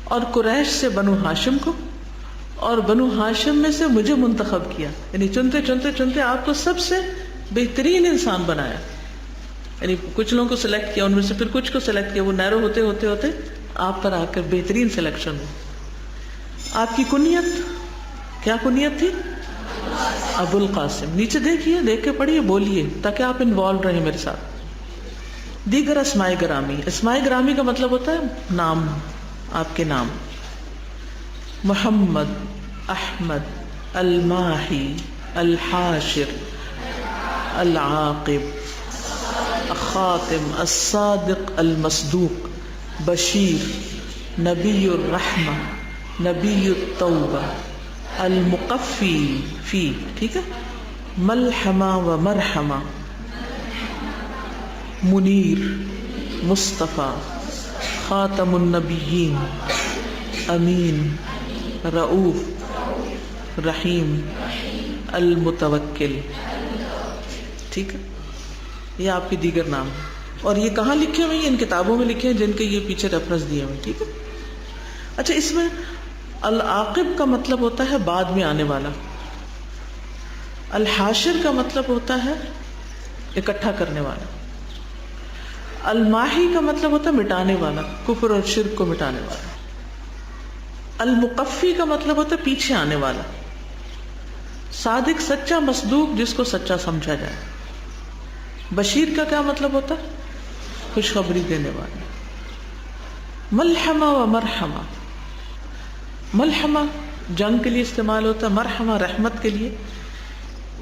اور قریش سے بنو ہاشم کو، اور بنو ہاشم میں سے مجھے منتخب کیا. یعنی چنتے چنتے چنتے آپ کو سب سے بہترین انسان بنایا. یعنی کچھ لوگوں کو سلیکٹ کیا، ان میں سے پھر کچھ کو سلیکٹ کیا، وہ نیرو ہوتے ہوتے ہوتے آپ پر آ کر بہترین سلیکشن ہو. آپ کی کنیت کیا کنیت تھی؟ ابو القاسم. نیچے دیکھیے، دیکھ کے پڑھیے، بولیے تاکہ آپ انوالو رہیں میرے ساتھ. دیگر اسماء گرامی. اسماء گرامی کا مطلب ہوتا ہے نام، آپ کے نام: محمد، احمد، الماحی، الحاشر، العاقب، خاتم، الصادق المصدوق، بشیر، نبی الرحمہ، نبی التوبہ، المقفی فی. ٹھیک ہے. ملحمہ و مرحمہ، منیر، مصطفیٰ، خاتم النبیین، امین، رؤوف، رحیم، المتوکل. ٹھیک ہے. یہ آپ کے دیگر نام ہیں، اور یہ کہاں لکھے ہوئے ہیں؟ ان کتابوں میں لکھے ہیں جن کے یہ پیچھے ریفرنس دیے ہوئے. ٹھیک ہے. اچھا، اس میں العاقب کا مطلب ہوتا ہے بعد میں آنے والا. الحاشر کا مطلب ہوتا ہے اکٹھا کرنے والا. الماحی کا مطلب ہوتا ہے مٹانے والا، کفر اور شرک کو مٹانے والا. المقفی کا مطلب ہوتا ہے پیچھے آنے والا. صادق سچا، مصدوق جس کو سچا سمجھا جائے. بشیر کا کیا مطلب ہوتا ہے؟ خوشخبری دینے والا. ملحمہ و مرحمہ. ملحمہ جنگ کے لیے استعمال ہوتا ہے، مرحمہ رحمت کے لیے.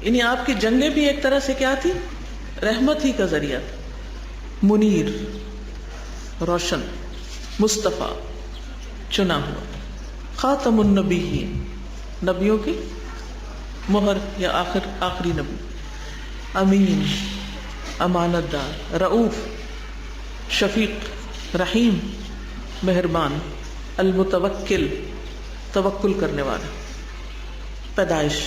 یعنی آپ کی جنگیں بھی ایک طرح سے کیا تھی؟ رحمت ہی کا ذریعہ تھا. منیر روشن، مصطفیٰ چنا ہوا، خاتم النبیین نبیوں کی مہر یا آخری نبی، امین امانت دار، رؤوف شفیق، رحیم مہربان، المتوکل توکل کرنے والا. پیدائش: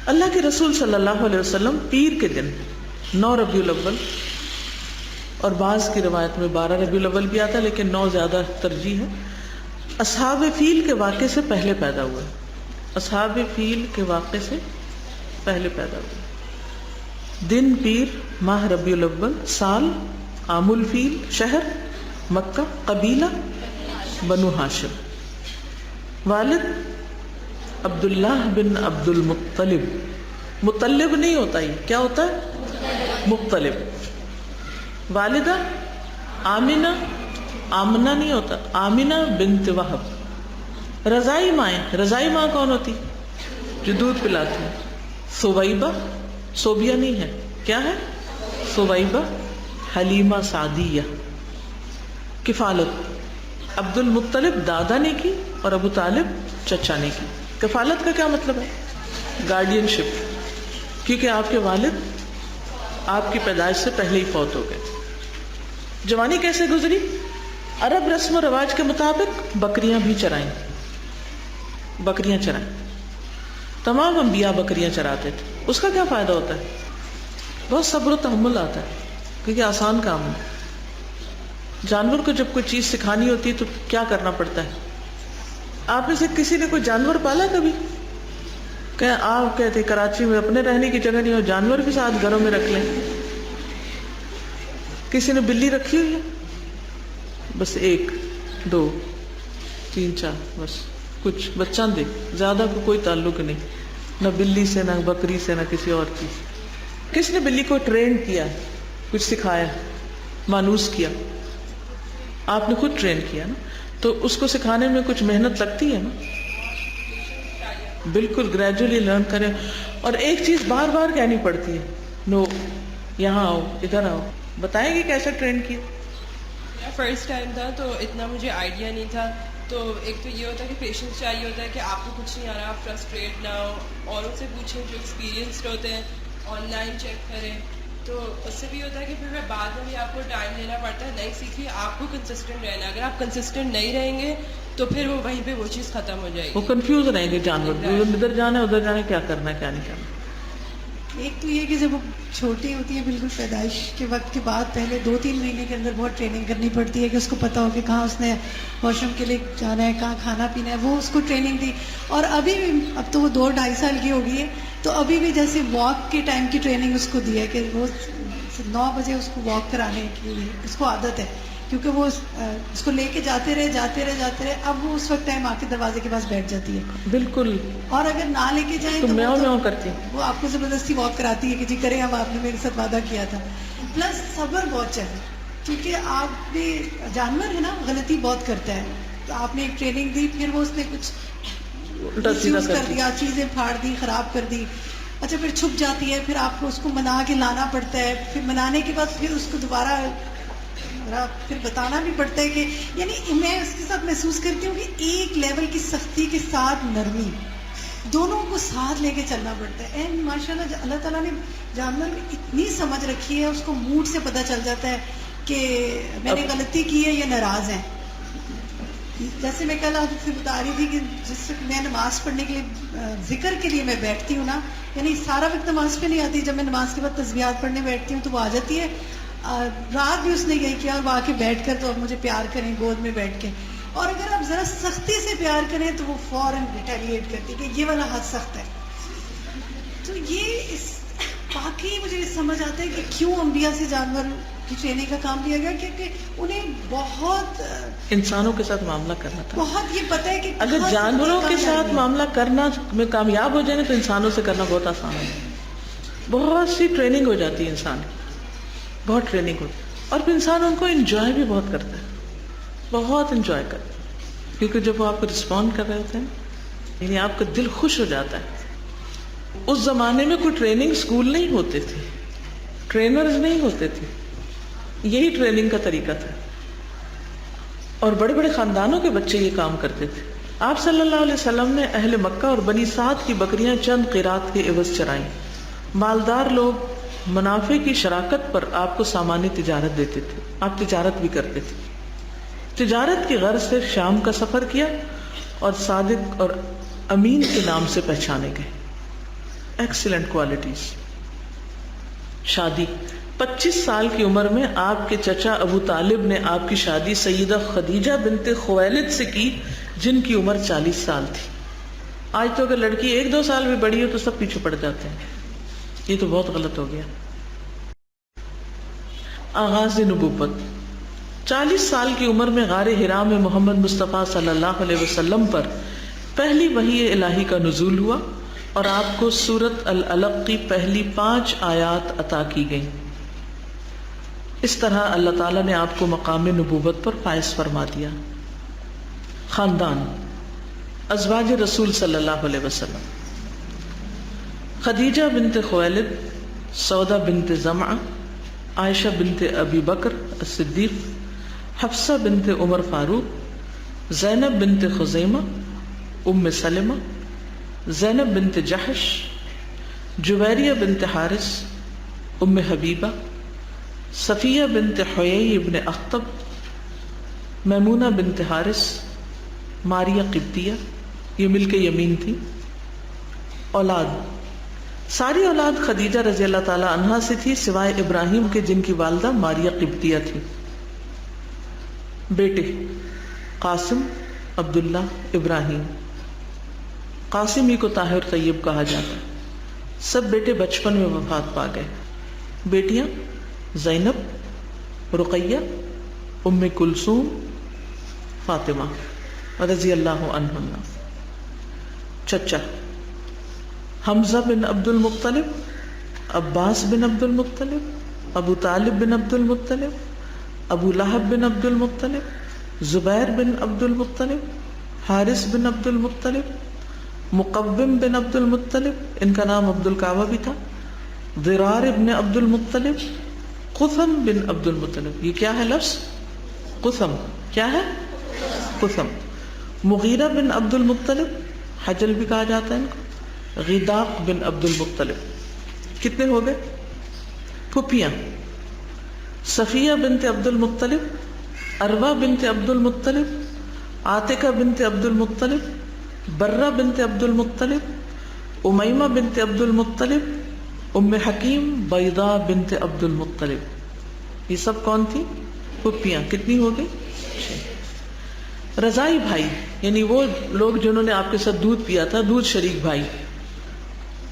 اللہ کے رسول صلی اللہ علیہ وسلم پیر کے دن 9 ربیع الاول اور بعض کی روایت میں 12 ربیع الاول بھی آتا ہے، لیکن 9 زیادہ ترجیح ہے. اصحاب فیل کے واقعے سے پہلے پیدا ہوئے. اصحاب فیل کے واقعے سے پہلے پیدا ہوئے. دن پیر، ماہ ربیع الاول، سال عام الفیل، شہر مکہ، قبیلہ بنو ہاشم. والد عبداللہ بن عبد المطلب. مطلب نہیں ہوتا، یہ کیا ہوتا ہے؟ مطلب. والدہ آمنہ، آمنہ نہیں ہوتا، آمنہ بنت وہب. رضائی مائیں، رضائی ماں کون ہوتی؟ جو دودھ پلاتی ہے. ثویبہ، صوبیہ نہیں ہے، کیا ہے؟ ثویبہ حلیمہ سعدیہ. کفالت عبد المطلب دادا نے کی اور ابو طالب چچا نے کی. کفالت کا کیا مطلب ہے؟ گارڈین شپ، کیونکہ آپ کے والد آپ کی پیدائش سے پہلے ہی فوت ہو گئے. جوانی کیسے گزری؟ عرب رسم و رواج کے مطابق بکریاں بھی چرائیں، بکریاں چرائیں. تمام انبیاء بکریاں چراتے تھے. اس کا کیا فائدہ ہوتا ہے؟ بہت صبر و تحمل آتا ہے، کیونکہ آسان کام ہے. جانور کو جب کوئی چیز سکھانی ہوتی ہے تو کیا کرنا پڑتا ہے؟ آپ میں سے کسی نے کوئی جانور پالا کبھی؟ کہ آپ کہتے کراچی میں اپنے رہنے کی جگہ نہیں ہو، جانور بھی ساتھ گھروں میں رکھ لیں. کسی نے بلی رکھی ہوئی ہے؟ بس 1 2 3 4 بس کچھ بچہ دے، زیادہ کو کوئی تعلق نہیں، نہ بلی سے، نہ بکری سے، نہ کسی اور چیز. کس نے بلی کو ٹرین کیا، کچھ سکھایا، مانوس کیا؟ آپ نے خود ٹرین کیا نا. تو اس کو سکھانے میں کچھ محنت لگتی ہے نا. بالکل گریجولی لرن کریں. اور ایک چیز بار بار کہنی پڑتی ہے، نو، یہاں آؤ، ادھر آؤ. بتائیں گے کیسے ٹرین کیا؟ فرسٹ ٹائم تھا تو اتنا مجھے آئیڈیا نہیں تھا. تو ایک تو یہ ہوتا ہے کہ پیشنس چاہیے ہوتا ہے کہ آپ کو کچھ نہیں آ رہا، آپ فرسٹریٹ نہ ہو، اوروں سے پوچھیں جو ایکسپیرینسڈ ہوتے ہیں، آن لائن چیک کریں. تو اس سے بھی ہوتا ہے کہ پھر بعد میں بھی آپ کو ٹائم لینا پڑتا ہے. نہیں سیکھی آپ کو کنسسٹنٹ رہنا. اگر آپ کنسسٹنٹ نہیں رہیں گے تو پھر وہ وہیں پہ وہ چیز ختم ہو جائے گی. وہ کنفیوز رہیں گے جانور، ادھر جانا ہے ادھر جانا ہے، کیا کرنا ہے کیا نہیں کرنا. ایک تو یہ کہ جب وہ چھوٹی ہوتی ہے بالکل پیدائش کے وقت کے بعد پہلے 2-3 مہینے کے اندر بہت ٹریننگ کرنی پڑتی ہے کہ اس کو پتہ ہو کہ کہاں اس نے واش روم کے لیے جانا ہے، کہاں کھانا پینا ہے. وہ اس کو ٹریننگ دی. اور ابھی بھی اب تو وہ 2-2.5 سال کی ہو گئی ہے، تو ابھی بھی جیسے واک کے ٹائم کی ٹریننگ اس کو دی ہے کہ روز 9 بجے اس کو واک کرانے کی اس کو عادت ہے، کیونکہ وہ اس کو لے کے جاتے رہے. اب وہ اس وقت ٹائم آ کے دروازے کے پاس بیٹھ جاتی ہے. بالکل. اور اگر نہ لے کے جائیں تو میاؤ میاؤ کرتی، وہ آپ کو زبردستی واک کراتی ہے کہ جی کریں، اب آپ نے میرے ساتھ وعدہ کیا تھا. پلس صبر بہت چاہیے، کیونکہ آپ بھی جانور ہے نا، غلطی بہت کرتا ہے. تو آپ نے ایک ٹریننگ دی، پھر وہ اس نے کچھ مسیوز کر دیا، چیزیں پھاڑ دی، خراب کر دی. اچھا پھر چھپ جاتی ہے، پھر آپ کو اس کو منا کے لانا پڑتا ہے. پھر منانے کے بعد پھر اس کو دوبارہ پھر بتانا بھی پڑتا ہے کہ یعنی میں اس کے ساتھ محسوس کرتی ہوں کہ ایک لیول کی سختی کے ساتھ نرمی، دونوں کو ساتھ لے کے چلنا پڑتا ہے. اینڈ ماشاء اللہ اللہ تعالیٰ نے جانور میں اتنی سمجھ رکھی ہے، اس کو موڈ سے پتہ چل جاتا ہے کہ میں نے غلطی کی ہے یا ناراض ہیں. جیسے میں کل آپ سے بتا رہی تھی کہ جس وقت میں نماز پڑھنے کے لیے ذکر کے لیے میں بیٹھتی ہوں نا، یعنی سارا وقت نماز پہ نہیں آتی، جب میں نماز کے بعد تسبیحات پڑھنے بیٹھتی ہوں تو وہ آ جاتی ہے. رات بھی اس نے یہی کیا، اور وہ آ کے بیٹھ کر تو اب مجھے پیار کریں گود میں بیٹھ کے. اور اگر آپ ذرا سختی سے پیار کریں تو وہ فوراً ریٹیلیٹ کرتی کہ یہ والا ہاتھ سخت ہے. تو یہ اس واقعی مجھے سمجھ آتا ہے کہ کیوں انبیاء سے جانور کی ٹریننگ کا کام لیا گیا، کیونکہ انہیں بہت انسانوں کے ساتھ معاملہ کرنا تھا. بہت یہ پتہ ہے کہ اگر جانوروں کے ساتھ معاملہ کرنا میں کامیاب ہو جائے تو انسانوں سے کرنا بہت آسان ہے. بہت سی ٹریننگ ہو جاتی ہے انسان کی، بہت ٹریننگ ہوتی ہے. اور پھر انسان ان کو انجوائے بھی بہت کرتا ہے، بہت انجوائے کرتا ہے، کیونکہ جب وہ آپ کو رسپونڈ کر رہے ہوتے ہیں یعنی آپ کا دل خوش ہو جاتا ہے. اس زمانے میں کوئی ٹریننگ اسکول نہیں ہوتے تھے، ٹرینرز نہیں ہوتے تھے، یہی ٹریننگ کا طریقہ تھا. اور بڑے بڑے خاندانوں کے بچے یہ کام کرتے تھے. آپ صلی اللہ علیہ وسلم نے اہل مکہ اور بنی سعد کی بکریاں چند قیرات کے عوض چرائیں. مالدار لوگ منافع کی شراکت پر آپ کو سامانی تجارت دیتے تھے، آپ تجارت بھی کرتے تھے. تجارت کی غرض سے شام کا سفر کیا اور صادق اور امین کے نام سے پہچانے گئے. Excellent qualities. شادی، 25 سال کی عمر میں آپ کے چچا ابو طالب نے آپ کی شادی سیدہ خدیجہ بنت خویلد سے کی جن کی عمر 40 سال تھی. آج تو اگر لڑکی 1-2 سال بھی بڑی ہو تو سب پیچھے پڑ جاتے ہیں. یہ تو بہت غلط ہو گیا. آغاز نبوت. 40 سال کی عمر میں غار حرا میں محمد مصطفیٰ صلی اللہ علیہ وسلم پر پہلی وحی الہی کا نزول ہوا اور آپ کو سورۃ العلق کی پہلی 5 آیات عطا کی گئیں. اس طرح اللہ تعالیٰ نے آپ کو مقام نبوت پر فائز فرما دیا. خاندان. ازواج رسول صلی اللہ علیہ وسلم. خدیجہ بنت خویلد، سودا بنت زمعہ، عائشہ بنت ابی بکر الصدیق، حفصہ بنت عمر فاروق، زینب بنت خزیمہ، ام سلمہ، زینب بنت جحش، جویریہ بنت حارث، ام حبیبہ، صفیہ بنت حیی بن اخطب، میمونہ بنت حارث، ماریہ قبطیہ. یہ مل کے یمین تھی. اولاد. ساری اولاد خدیجہ رضی اللہ تعالی عنہا سے تھی سوائے ابراہیم کے جن کی والدہ ماریہ قبطیہ تھی. بیٹے. قاسم، عبداللہ، ابراہیم. قاسم ہی کو طاہر طیب کہا جاتا ہے. سب بیٹے بچپن میں وفات پا گئے. بیٹیاں زینب، رقیہ، ام کلثوم، فاطمہ رضی اللہ عنہن. چچا. حمزہ بن عبد المطلب، عباس بن عبد المطلب، ابو طالب بن عبد المطلب، ابو لہب بن عبد المطلب، زبیر بن عبد المطلب، حارث بن عبد المطلب، مقوم بن عبد المطلب، ان کا نام عبد الکعبہ بھی تھا، ضرار ابن عبد المطلب، قثم بن عبد المطلب. یہ کیا ہے لفظ؟ قثم. کیا ہے؟ قثم. مغیرہ بن عبد المطلب، حجل بھی کہا جاتا ہے ان کو، غداق بن عبد المطلب. کتنے ہو گئے؟ پھپھیاں. صفیہ بنت عبد المطلب، اروا بنت عبد المطلب، عاتقہ بنت عبد المطلب، برہ بنت عبد المطلب، امیمہ بنت عبد المطلب، ام حکیم بیضاء بنت عبد المطلب. یہ سب کون تھی؟ پھپھیاں. کتنی ہو گئی؟ 6. رضائی بھائی یعنی وہ لوگ جنہوں نے آپ کے ساتھ دودھ پیا تھا، دودھ شریک بھائی.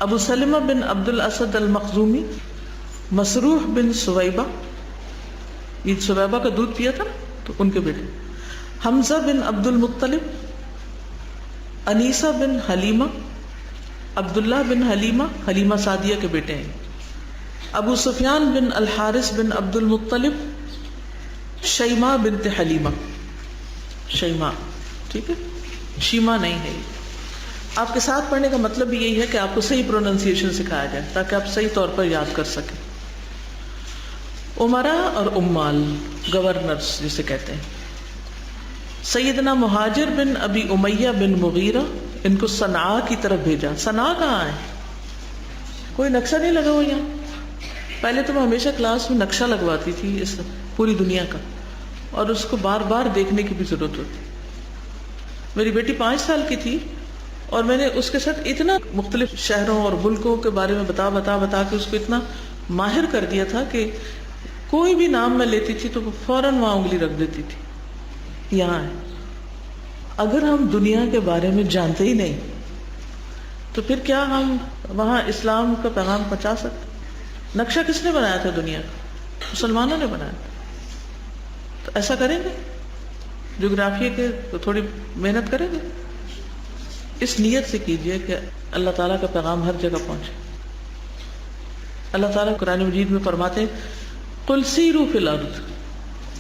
ابو سلمہ بن عبد الاسد المخزومی، مسروح بن سویبہ، یہ سویبہ کا دودھ پیا تھا تو ان کے بیٹے. حمزہ بن عبد المطلب، انیسہ بن حلیمہ، عبداللہ بن حلیمہ، حلیمہ سعدیہ کے بیٹے ہیں. ابو سفیان بن الحارث بن عبد المطلب، شیماء بنت حلیمہ. شیماء، ٹھیک ہے، شیما نہیں ہے. آپ کے ساتھ پڑھنے کا مطلب بھی یہی ہے کہ آپ کو صحیح پروننسیشن سکھایا جائے تاکہ آپ صحیح طور پر یاد کر سکیں. عمرا اور عمال، گورنرز جسے کہتے ہیں. سیدنا مہاجر بن ابی امیہ بن مغیرہ، ان کو صنعاء کی طرف بھیجا. صنعاء کہاں ہے؟ کوئی نقشہ نہیں لگا ہوا یہاں. پہلے تو میں ہمیشہ کلاس میں نقشہ لگواتی تھی اس پوری دنیا کا، اور اس کو بار بار دیکھنے کی بھی ضرورت ہوتی. میری بیٹی 5 سال کی تھی اور میں نے اس کے ساتھ اتنا مختلف شہروں اور ملکوں کے بارے میں بتا کے اس کو اتنا ماہر کر دیا تھا کہ کوئی بھی نام میں لیتی تھی تو وہ فوراً وہاں انگلی رکھ دیتی تھی. یہاں ہے. اگر ہم دنیا کے بارے میں جانتے ہی نہیں تو پھر کیا ہم وہاں اسلام کا پیغام پہنچا سکتے؟ نقشہ کس نے بنایا تھا دنیا کا؟ مسلمانوں نے بنایا تھا. تو ایسا کریں گے؟ جغرافیہ کے تو تھوڑی محنت کریں گے. اس نیت سے کیجئے کہ اللہ تعالیٰ کا پیغام ہر جگہ پہنچے. اللہ تعالیٰ قرآن مجید میں فرماتے ہیں قل سیروا فی الارض،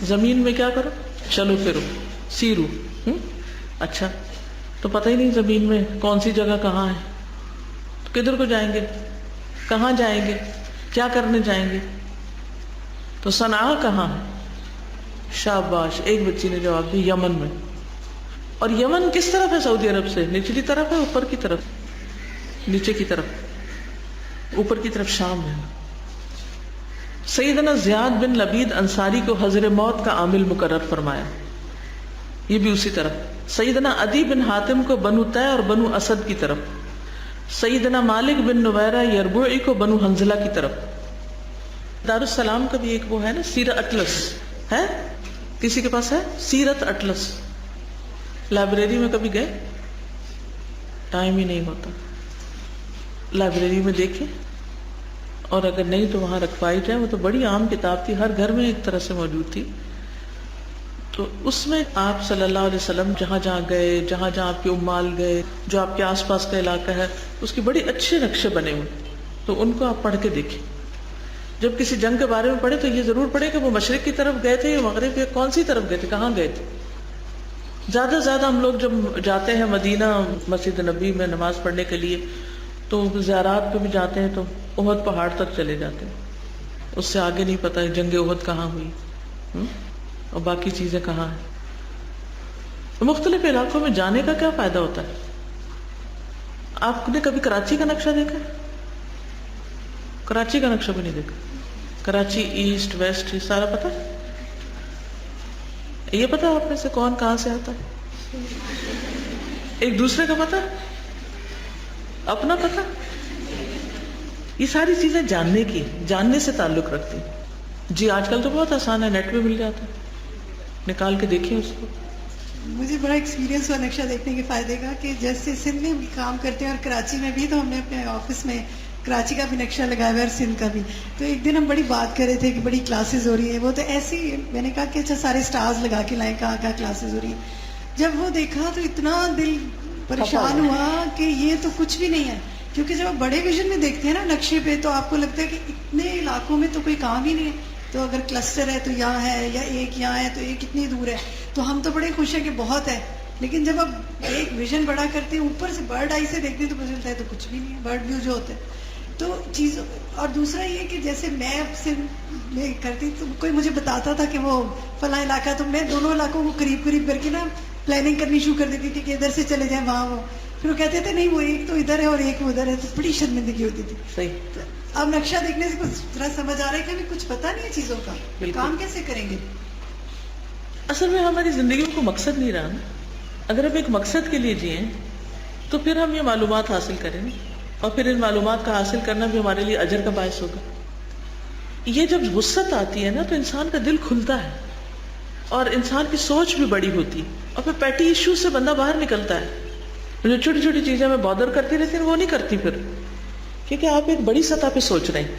زمین میں کیا کرو؟ چلو پھرو. سیرو. اچھا تو پتہ ہی نہیں زمین میں کون سی جگہ کہاں ہے، تو کدھر کو جائیں گے؟ کہاں جائیں گے؟ کیا کرنے جائیں گے؟ تو صنعاء کہاں ہے؟ شاباش، ایک بچی نے جواب دی یمن میں. اور یمن کس طرف ہے سعودی عرب سے؟ نچلی طرف ہے، اوپر کی طرف؟ نیچے کی طرف، اوپر کی طرف شام ہے. سیدنا زیاد بن لبید انصاری کو حضر موت کا عامل مقرر فرمایا، یہ بھی اسی طرف. سیدنا عدی بن حاتم کو بنو طے اور بنو اسد کی طرف. سیدنا مالک بن نویرہ یربوعی کو بنو حنزلہ کی طرف. دارالسلام کا بھی ایک وہ ہے نا سیرت اٹلس ہے، کسی کے پاس ہے سیرت اٹلس؟ لائبریری میں کبھی گئے؟ ٹائم ہی نہیں ہوتا. لائبریری میں دیکھیں، اور اگر نہیں تو وہاں رکھوائی جائے. وہ تو بڑی عام کتاب تھی، ہر گھر میں ایک طرح سے موجود تھی. تو اس میں آپ صلی اللہ علیہ وسلم جہاں جہاں گئے، جہاں جہاں آپ کے امال گئے، جو آپ کے آس پاس کا علاقہ ہے، اس کی بڑی اچھے نقشے بنے ہوئے. تو ان کو آپ پڑھ کے دیکھیں. جب کسی جنگ کے بارے میں پڑھے تو یہ ضرور پڑھے کہ وہ مشرق کی طرف گئے تھے یا مغرب، یا کون سی طرف گئے تھے، کہاں گئے تھے. زیادہ سے زیادہ ہم لوگ جب جاتے ہیں مدینہ مسجد نبی میں نماز پڑھنے کے لیے، تو زیارات پہ بھی جاتے ہیں تو احد پہاڑ تک چلے جاتے ہیں. اس سے آگے نہیں پتا ہے جنگ احد کہاں ہوئی اور باقی چیزیں کہاں ہیں. مختلف علاقوں میں جانے کا کیا فائدہ ہوتا ہے؟ آپ نے کبھی کراچی کا نقشہ دیکھا؟ کراچی کا نقشہ بھی نہیں دیکھا. کراچی ایسٹ ویسٹ یہ سارا پتا ہے؟ یہ پتا آپ میں سے کون کہاں سے آتا ہے؟ ایک دوسرے کا پتا؟ اپنا پتا؟ یہ ساری چیزیں جاننے سے تعلق رکھتی. جی آج کل تو بہت آسان ہے، نیٹ پہ مل جاتا ہے، نکال کے دیکھیں اس کو. مجھے بڑا ایکسپیرینس ہوا نقشہ دیکھنے کے فائدے کا کہ جیسے سندھ میں بھی کام کرتے ہیں اور کراچی میں بھی، تو ہم نے اپنے آفس میں کراچی کا بھی نقشہ لگایا ہوا ہے اور سندھ کا بھی. تو ایک دن ہم بڑی بات کر رہے تھے کہ بڑی کلاسز ہو رہی ہیں. وہ تو ایسی میں نے کہا کہ اچھا سارے سٹارز لگا کے لائیں، کہاں کہاں کلاسز ہو رہی ہیں. جب وہ دیکھا تو اتنا دل پریشان ہوا کہ یہ تو کچھ بھی نہیں ہے. کیونکہ جب آپ بڑے ویژن میں دیکھتے ہیں نا نقشے پہ، تو آپ کو لگتا ہے کہ اتنے علاقوں میں تو کوئی کام ہی نہیں ہے. تو اگر کلسٹر ہے تو یہاں ہے، یا ایک یہاں ہے تو ایک کتنی دور ہے. تو ہم تو بڑے خوش ہیں کہ بہت ہے. لیکن جب آپ ایک ویژن بڑا کرتے ہیں، اوپر سے برڈ آئی سے دیکھتے ہیں، تو پتہ چلتا ہے تو کچھ بھی نہیں ہے، برڈ ویو جو ہوتا ہے. تو چیز، اور دوسرا یہ کہ جیسے میپ سے میں کرتی تو کوئی مجھے بتاتا تھا کہ وہ فلاں علاقہ، تو میں دونوں علاقوں کو قریب قریب کر کے نا پلاننگ کرنی شروع کر دیتی تھی کہ ادھر سے چلے جائیں وہاں. وہ پھر وہ کہتے تھے نہیں وہ ایک تو ادھر ہے اور ایک وہ ادھر ہے. تو بڑی شرمندگی ہوتی تھی. صحیح. اب نقشہ دیکھنے سے کچھ طرح سمجھ آ رہا ہے کہ ابھی کچھ پتہ نہیں ہے چیزوں کا، کام کیسے کریں گے. اصل میں ہماری زندگی میں کوئی مقصد نہیں رہا نا. اگر ہم ایک مقصد کے لیے جئیں تو پھر ہم یہ معلومات حاصل کریں، اور پھر ان معلومات کا حاصل کرنا بھی ہمارے لیے اجر کا باعث ہوگا. یہ جب وسعت آتی ہے نا تو انسان کا دل کھلتا ہے اور انسان کی سوچ بھی بڑی ہوتی، اور پھر پیٹی ایشو سے بندہ باہر نکلتا ہے. جو چھوٹی چھوٹی چیزیں میں بادر کرتی رہتی ہیں وہ نہیں کرتی پھر، کیونکہ آپ ایک بڑی سطح پہ سوچ رہے ہیں.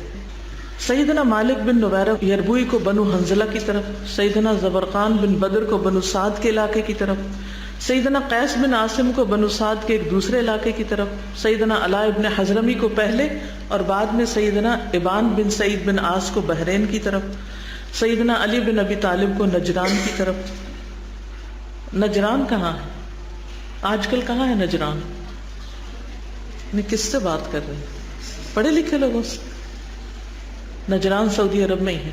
سیدنا مالک بن نویرہ یربوئی کو بنو حنظلہ کی طرف، سیدنا زبرقان بن بدر کو بنو سعد کے علاقے کی طرف، سیدنا قیس بن عاصم کو بنو سعد کے ایک دوسرے علاقے کی طرف، سیدنا علاء بن حضرمی کو پہلے اور بعد میں سیدنا ابان بن سعید بن عاص کو بحرین کی طرف، سیدنا علی بن ابی طالب کو نجران کی طرف. نجران کہاں ہے آج کل؟ کہاں ہے نجران؟ کس سے بات کر رہے ہیں؟ پڑھے لکھے لوگوں سے. نجران سعودی عرب میں ہی ہے،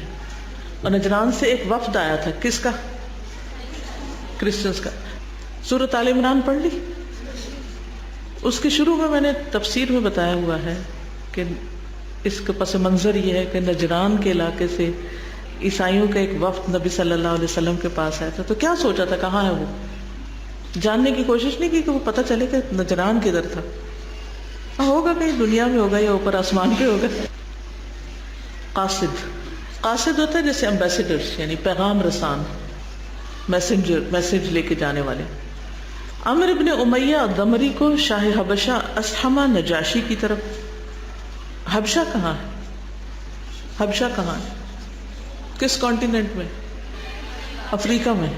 اور نجران سے ایک وفد آیا تھا. کس کا؟ کرسچنس کا. سورۃ آل عمران پڑھ لی؟ اس کے شروع میں نے تفسیر میں بتایا ہوا ہے کہ اس کا پس منظر یہ ہے کہ نجران کے علاقے سے عیسائیوں کا ایک وفد نبی صلی اللہ علیہ وسلم کے پاس آیا تھا. تو کیا سوچا تھا کہاں ہے وہ؟ جاننے کی کوشش نہیں کی کہ وہ پتہ چلے کہ نجران کدھر تھا. ہوگا کہیں دنیا میں ہوگا یا اوپر آسمان پہ ہوگا. قاصد ہوتا ہے جیسے امبیسڈر، یعنی پیغام رسان، میسنجر، میسج لے کے جانے والے. عمر ابن امیہ الدمری کو شاہ حبشہ اسحمہ نجاشی کی طرف. حبشہ کہاں ہے؟ حبشہ کہاں ہے؟ کس کانٹیننٹ میں؟ افریقہ میں.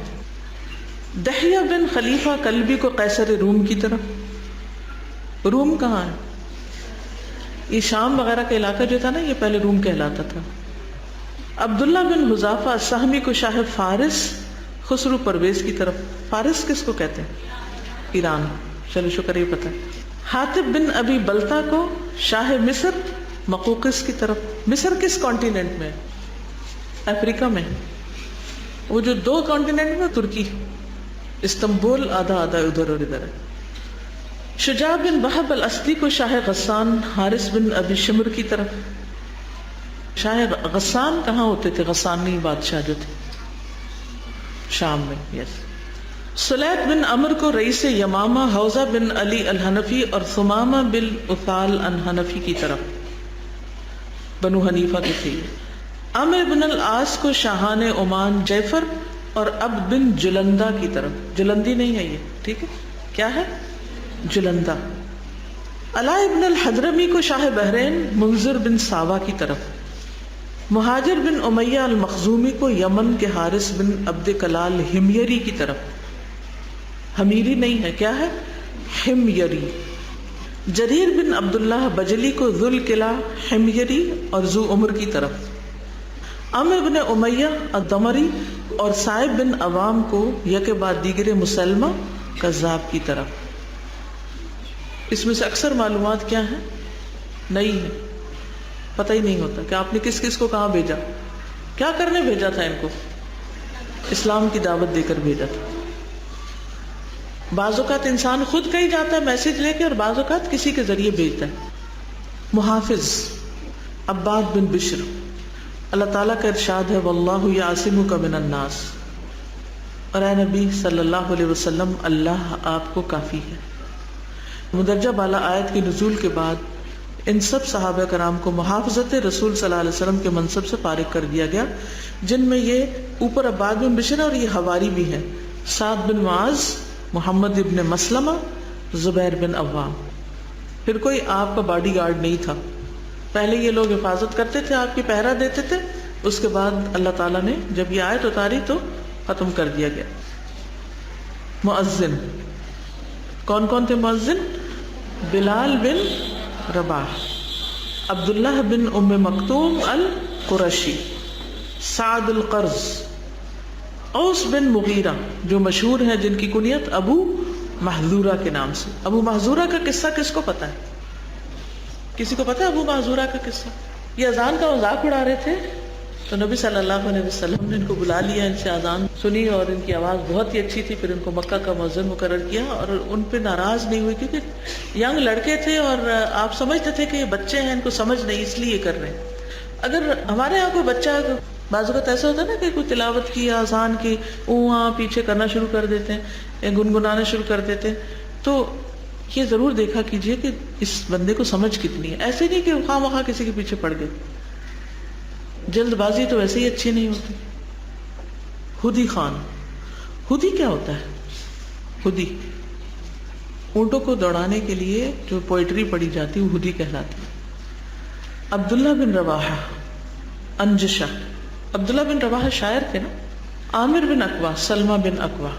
دحیہ بن خلیفہ کلبی کو قیصر روم کی طرف. روم کہاں ہے؟ یہ شام وغیرہ کا علاقہ جو تھا نا، یہ پہلے روم کہلاتا تھا. عبداللہ بن حذافہ السہمی کو شاہ فارس خسرو پرویز کی طرف. فارس کس کو کہتے ہیں؟ ایران. چلو شکر یہ پتہ. حاتب بن ابی بلتا کو شاہ مصر مقوقس کی طرف. مصر کس کانٹیننٹ میں؟ افریقہ میں. وہ جو دو کانٹیننٹ میں، ترکی، استنبول آدھا آدھا ادھر اور ادھر ہے. شجاع بن وہب الاسدی کو شاہ غسان حارث بن ابی شمر کی طرف. شاہ غسان کہاں ہوتے تھے؟ غسانی بادشاہ جو تھے شام میں. یس. سلیط بن عمر کو رئیس یمامہ حوزہ بن علی الحنفی اور ثمامہ بن اثال الحنفی کی طرف. بنو حنیفہ کی تھی. عامر بن العاص کو شاہان عمان جعفر اور عبد بن جلندہ کی طرف، جلندی نہیں ہے یہ، ٹھیک ہے، کیا ہے؟ جلندہ. علاء ابن الحضرمی کو شاہ بحرین منذر بن ساوا کی طرف. مہاجر بن امیہ المخزومی کو یمن کے حارث بن عبد کلال ہمیری کی طرف. ہمیری نہیں ہے، کیا ہے؟ ہمیری. جریر بن عبداللہ بجلی کو ذو القلع ہمیری اور ذو عمر کی طرف. عمرو بن امیہ الدمری اور صائب بن عوام کو یک بعد دیگر مسلمہ کذاب کی طرف. اس میں سے اکثر معلومات کیا ہیں؟ نئی ہے، پتہ ہی نہیں ہوتا کہ آپ نے کس کس کو کہاں بھیجا، کیا کرنے بھیجا تھا. ان کو اسلام کی دعوت دے کر بھیجا تھا. بعض اوقات انسان خود کہیں جاتا ہے میسج لے کے، اور بعض اوقات کسی کے ذریعے بھیجتا ہے. محافظ عباد بن بشر. اللہ تعالیٰ کا ارشاد ہے واللہ یعصمک من الناس، اور اے نبی صلی اللہ علیہ وسلم اللہ آپ کو کافی ہے. مدرجہ بالا آیت کی نزول کے بعد ان سب صحابہ کرام کو محافظت رسول صلی اللہ علیہ وسلم کے منصب سے فارغ کر دیا گیا، جن میں یہ اوپر عباد بن بشر اور یہ حواری بھی ہیں، سعد بن معاذ، محمد ابن مسلمہ، زبیر بن عوام. پھر کوئی آپ کا باڈی گارڈ نہیں تھا. پہلے یہ لوگ حفاظت کرتے تھے، آپ کی پہرا دیتے تھے، اس کے بعد اللہ تعالیٰ نے جب یہ آیت اتاری تو ختم کر دیا گیا. مؤذن کون کون تھے مؤذن؟ بلال بن رباح، عبداللہ بن ام مکتوم القرشی، سعد القرظ، اوس بن مغیرہ جو مشہور ہیں جن کی کنیت ابو محذورہ کے نام سے. ابو محذورہ کا قصہ کس کو پتا ہے؟ کسی کو پتا ہے ابو محذورہ کا قصہ؟ یہ اذان کا مذاق اڑا رہے تھے تو نبی صلی اللہ علیہ وسلم نے ان کو بلا لیا، ان سے اذان سنی اور ان کی آواز بہت ہی اچھی تھی. پھر ان کو مکہ کا مؤذن مقرر کیا اور ان پہ ناراض نہیں ہوئے کیونکہ ینگ لڑکے تھے اور آپ سمجھتے تھے کہ یہ بچے ہیں، ان کو سمجھ نہیں، اس لیے یہ کر رہے ہیں. اگر ہمارے یہاں کوئی بچہ بعض اوقات ایسا ہوتا ہے نا کہ کوئی تلاوت کی یا اذان کی اوہاں پیچھے کرنا شروع کر دیتے ہیں یا گنگنانا شروع کر دیتے ہیں، تو یہ ضرور دیکھا کیجئے کہ اس بندے کو سمجھ کتنی ہے. ایسے نہیں کہ خواہ مخواہ کسی کے پیچھے پڑ گئے. جلد بازی تو ویسے ہی اچھی نہیں ہوتی. ہدی خان، ہدی کیا ہوتا ہے؟ ہدی اونٹوں کو دوڑانے کے لیے جو پوئٹری پڑھی جاتی وہ ہدی کہلاتی. عبداللہ بن رواحہ انجشہ، عبداللہ بن رواحہ شاعر تھے نا. عامر بن اقوا، سلمہ بن اقوا.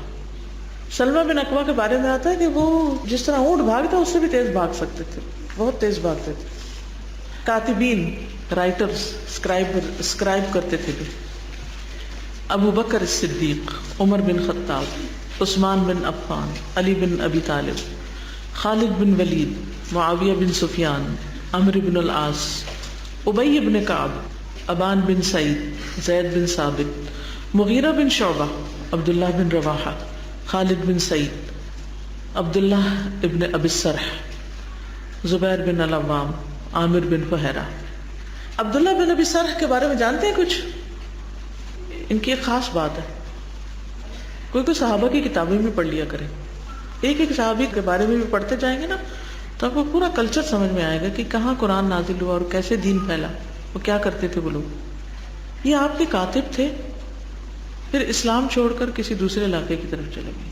سلمہ بن اقوا کے بارے میں آتا ہے کہ وہ جس طرح اونٹ بھاگتا اس سے بھی تیز بھاگ سکتے تھے، بہت تیز بھاگتے تھے. کاتبین، رائٹرز، اسکرائب کرتے تھے. ابو بکر الصدیق، عمر بن خطاب، عثمان بن عفان، علی بن ابی طالب، خالد بن ولید، معاویہ بن سفیان، عمرو بن العاص، ابی بن کعب، ابان بن سعید، زید بن ثابت، مغیرہ بن شعبہ، عبداللہ بن رواحہ، خالد بن سعید، عبداللہ ابن ابی السرح، زبیر بن العوام، عامر بن فہرہ. عبداللہ بن ابی سرح کے بارے میں جانتے ہیں کچھ؟ ان کی ایک خاص بات ہے، کوئی صحابہ کی کتابیں بھی پڑھ لیا کریں. ایک ایک صحابی کے بارے میں بھی پڑھتے جائیں گے نا تو آپ کو پورا کلچر سمجھ میں آئے گا کہ کہاں قرآن نازل ہوا اور کیسے دین پھیلا، وہ کیا کرتے تھے وہ لوگ. یہ آپ کے کاتب تھے، پھر اسلام چھوڑ کر کسی دوسرے علاقے کی طرف چلے گئے.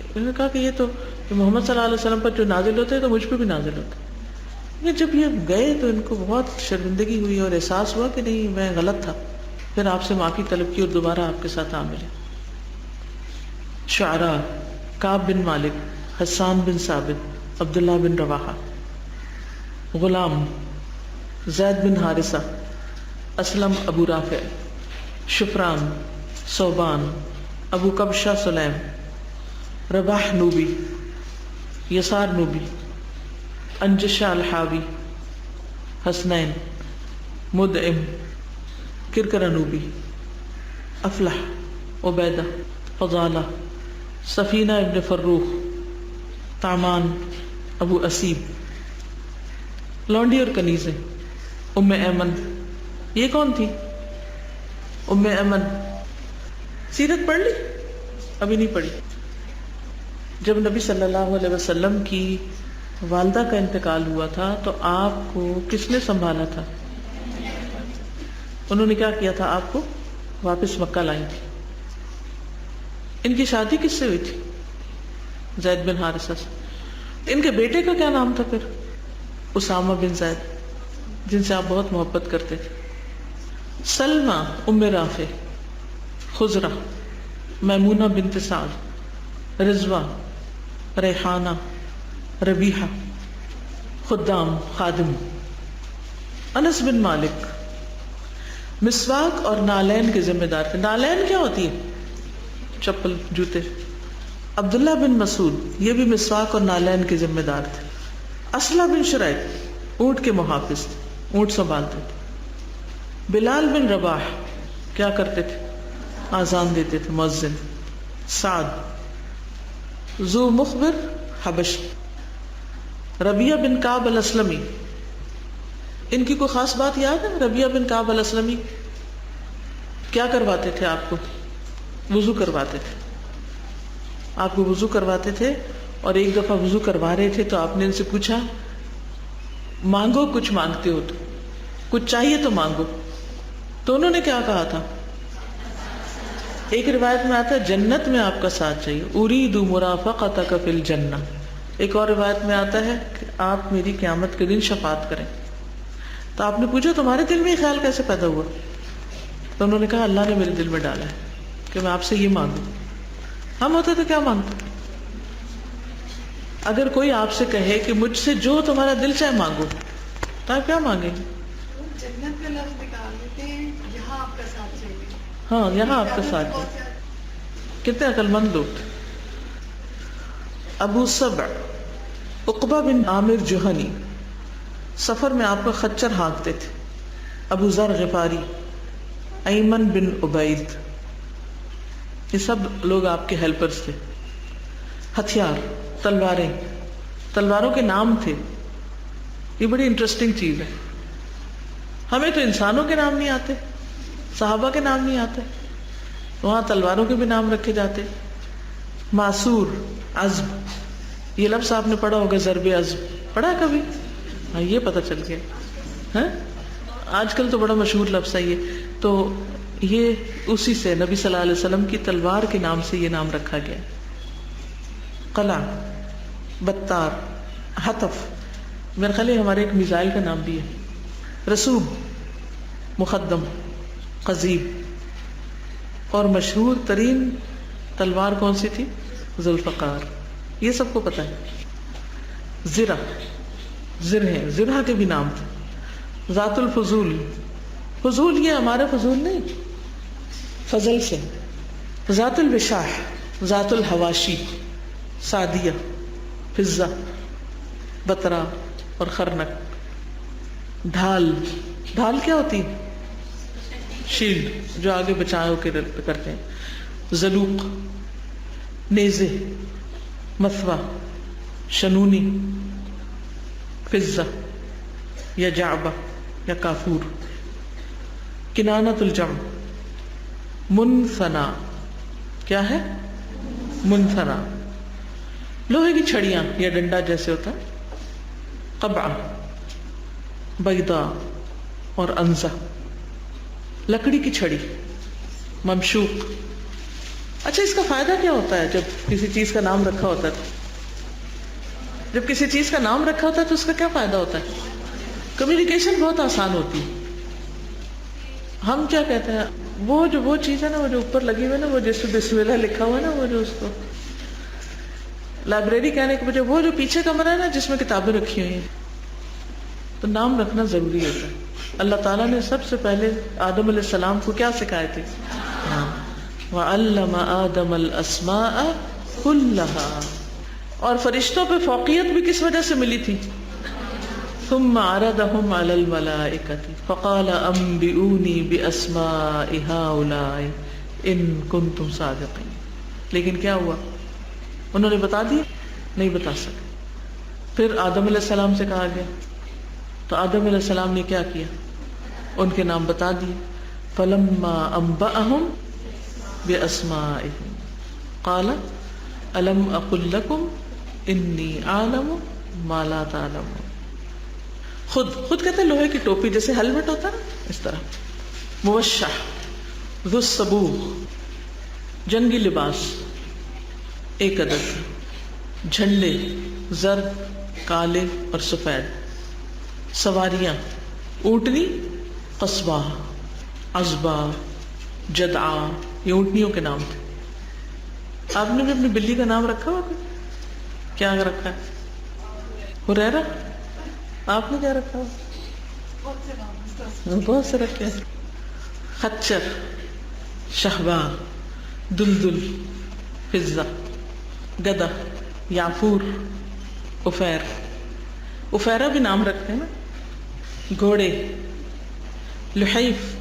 انہوں نے کہا کہ یہ تو محمد صلی اللہ علیہ وسلم پر جو نازل ہوتے ہیں تو مجھ پہ بھی نازل ہوتے ہیں. جب یہ گئے تو ان کو بہت شرمندگی ہوئی اور احساس ہوا کہ نہیں میں غلط تھا. پھر آپ سے معافی طلب کی اور دوبارہ آپ کے ساتھ آ ملے. شعراء، کعب بن مالک، حسان بن ثابت، عبداللہ بن رواحہ. غلام، زید بن حارثہ، اسلم ابو رافع، شفران، صوبان، ابو کبشہ سلیم، رباح نوبی، یسار نوبی، انجشہ الحاوی، حسنین، مدعم، کرکرہ نوبی، افلح، عبیدہ، فضالہ، سفینہ ابن فروخ، طعمان، ابو اسیب. لونڈی اور کنیزیں. ام ایمن، یہ کون تھی؟ ام ایمن. سیرت پڑھ لی؟ ابھی نہیں پڑھی. جب نبی صلی اللہ علیہ وسلم کی والدہ کا انتقال ہوا تھا تو آپ کو کس نے سنبھالا تھا؟ انہوں نے کیا کیا تھا؟ آپ کو واپس مکہ لائی تھی. ان کی شادی کس سے ہوئی تھی؟ زید بن حارثہ سے. ان کے بیٹے کا کیا نام تھا پھر؟ اسامہ بن زید، جن سے آپ بہت محبت کرتے تھے. سلمہ ام رافع، خزرہ، میمونہ بنت سعد، رضوہ، ریحانہ، ربیحہ، خدام، خادم. انس بن مالک مسواک اور نالین کے ذمہ دار تھے. نالین کیا ہوتی ہے؟ چپل، جوتے. عبداللہ بن مسعود یہ بھی مسواک اور نالین کے ذمہ دار تھے. اسلح بن شریح اونٹ کے محافظ تھے، اونٹ سنبھالتے تھے. بلال بن رباح کیا کرتے تھے؟ آذان دیتے تھے، مؤذن. سعد ذو مخبر حبش. ربیہ بن کعب الاسلمی، ان کی کوئی خاص بات یاد ہے؟ ربیہ بن کعب الاسلمی کیا کرواتے تھے آپ کو؟ وضو کرواتے تھے. آپ کو وضو کرواتے تھے، اور ایک دفعہ وضو کروا رہے تھے تو آپ نے ان سے پوچھا مانگو کچھ مانگتے ہو تو، کچھ چاہیے تو مانگو. تو انہوں نے کیا کہا تھا؟ ایک روایت میں آتا ہے جنت میں آپ کا ساتھ چاہیے، ارید مرافقتک فی الجنہ. ایک اور روایت میں آتا ہے کہ آپ میری قیامت کے دن شفاعت کریں. تو آپ نے پوچھا تمہارے دل میں یہ خیال کیسے پیدا ہوا؟ تو انہوں نے کہا اللہ نے میرے دل میں ڈالا ہے کہ میں آپ سے یہ مانگوں. ہم ہوتے تو کیا مانگتے؟ اگر کوئی آپ سے کہے کہ مجھ سے جو تمہارا دل چاہے مانگو، تو آپ کیا مانگیں گے؟ جنت کا لفظ نکال دیتے ہیں، یہاں آپ کا ساتھ چاہیے. ہاں، یہاں آپ کا ساتھ ہے. کتنے عقل مند لوگ تھے. ابو سبع عقبہ بن عامر جوہنی سفر میں آپ کا خچر ہانکتے تھے. ابو ذر غفاری، ایمن بن عبید، یہ سب لوگ آپ کے ہیلپرز تھے. ہتھیار، تلواریں، تلواروں کے نام تھے. یہ بڑی انٹرسٹنگ چیز ہے. ہمیں تو انسانوں کے نام نہیں آتے، صحابہ کے نام نہیں آتے، وہاں تلواروں کے بھی نام رکھے جاتے. معصور، عزب، یہ لفظ آپ نے پڑھا ہوگا، ضرب عزب پڑھا کبھی؟ ہاں، یہ پتہ چل گیا. ہاں، آج کل تو بڑا مشہور لفظ ہے یہ. تو یہ اسی سے نبی صلی اللہ علیہ وسلم کی تلوار کے نام سے یہ نام رکھا گیا. قلع، بتار، حتف، میرے خیال ہمارے ایک میزائل کا نام بھی ہے. رسوب، مقدم، قضیب. اور مشہور ترین تلوار کون سی تھی؟ ذوالفقار. یہ سب کو پتہ ہے. زرہ، زرہ، زرہ کے بھی نام تھے. ذات الفضول، فضول یہ ہمارا فضول نہیں، فضل سے. ذات الوشاح، ذات الحواشی، سعدیہ، فضہ، بترا اور خرنک. ڈھال، ڈھال کیا ہوتی ہے؟ شیلڈ، جو آگے بچاؤ کے کرتے ہیں. زلوق، نیزے، مثوہ، شنونی، فضہ یا جعبہ یا کافور. کنانۃ الجمع، منثنا، کیا ہے؟ منثنا، لوہے کی چھڑیاں یا ڈنڈا جیسے ہوتا ہے. قبعہ، بیضاء اور انزہ، لکڑی کی چھڑی. ممشوق. اچھا، اس کا فائدہ کیا ہوتا ہے جب کسی چیز کا نام رکھا ہوتا ہے؟ جب کسی چیز کا نام رکھا ہوتا ہے تو اس کا کیا فائدہ ہوتا ہے؟ کمیونیکیشن بہت آسان ہوتی ہے. ہم کیا کہتے ہیں، وہ چیز ہے نا، وہ جو اوپر لگی ہوئی ہے نا، وہ جس پہ بسم اللہ لکھا ہوا ہے نا، وہ جو اس کو لائبریری کہنے کے بجائے وہ جو پیچھے کمرہ ہے نا جس میں کتابیں رکھی ہوئی ہیں. تو نام رکھنا ضروری ہوتا ہے. اللہ تعالیٰ نے سب سے پہلے آدم علیہ السلام کو کیا سکھائے تھے؟ وَعَلَّمَ آدَمَ الْأَسْمَاءَ كُلَّهَا. اور فرشتوں پہ فوقیت بھی کس وجہ سے ملی تھی؟ ثم عرضهم على الملائكة فقال انبئوني باسماء هؤلاء ان كنتم صادقين. لیکن کیا ہوا؟ انہوں نے بتا دیا؟ نہیں بتا سکے. پھر آدم علیہ السلام سے کہا گیا تو آدم علیہ السلام نے کیا کیا؟ ان کے نام بتا دیے. فلما انبأهم باسمائهم قال الم اقل لكم انی اعلم ما لا تعلمون. خود کہتے ہیں لوہے کی ٹوپی جیسے ہیلمٹ ہوتا ہے نا، اس طرح موشح ذو الصبوغ جنگی لباس 1 عدد. جھنڈے زرد کالے اور سفید. سواریاں اونٹنی قصبہ عزبہ جدعہ، یہ اونٹنیوں کے نام تھے. آپ نے بھی اپنی بلی کا نام رکھا ہوا؟ کیا رکھا ہے؟ ہریرہ. آپ نے کیا رکھا ہوا؟ بہت سے رکھے ہیں. خچر شہباء دلدل فضہ گدا یعفور افیر. افیرہ بھی نام رکھتے ہیں نا. گھوڑے لحیف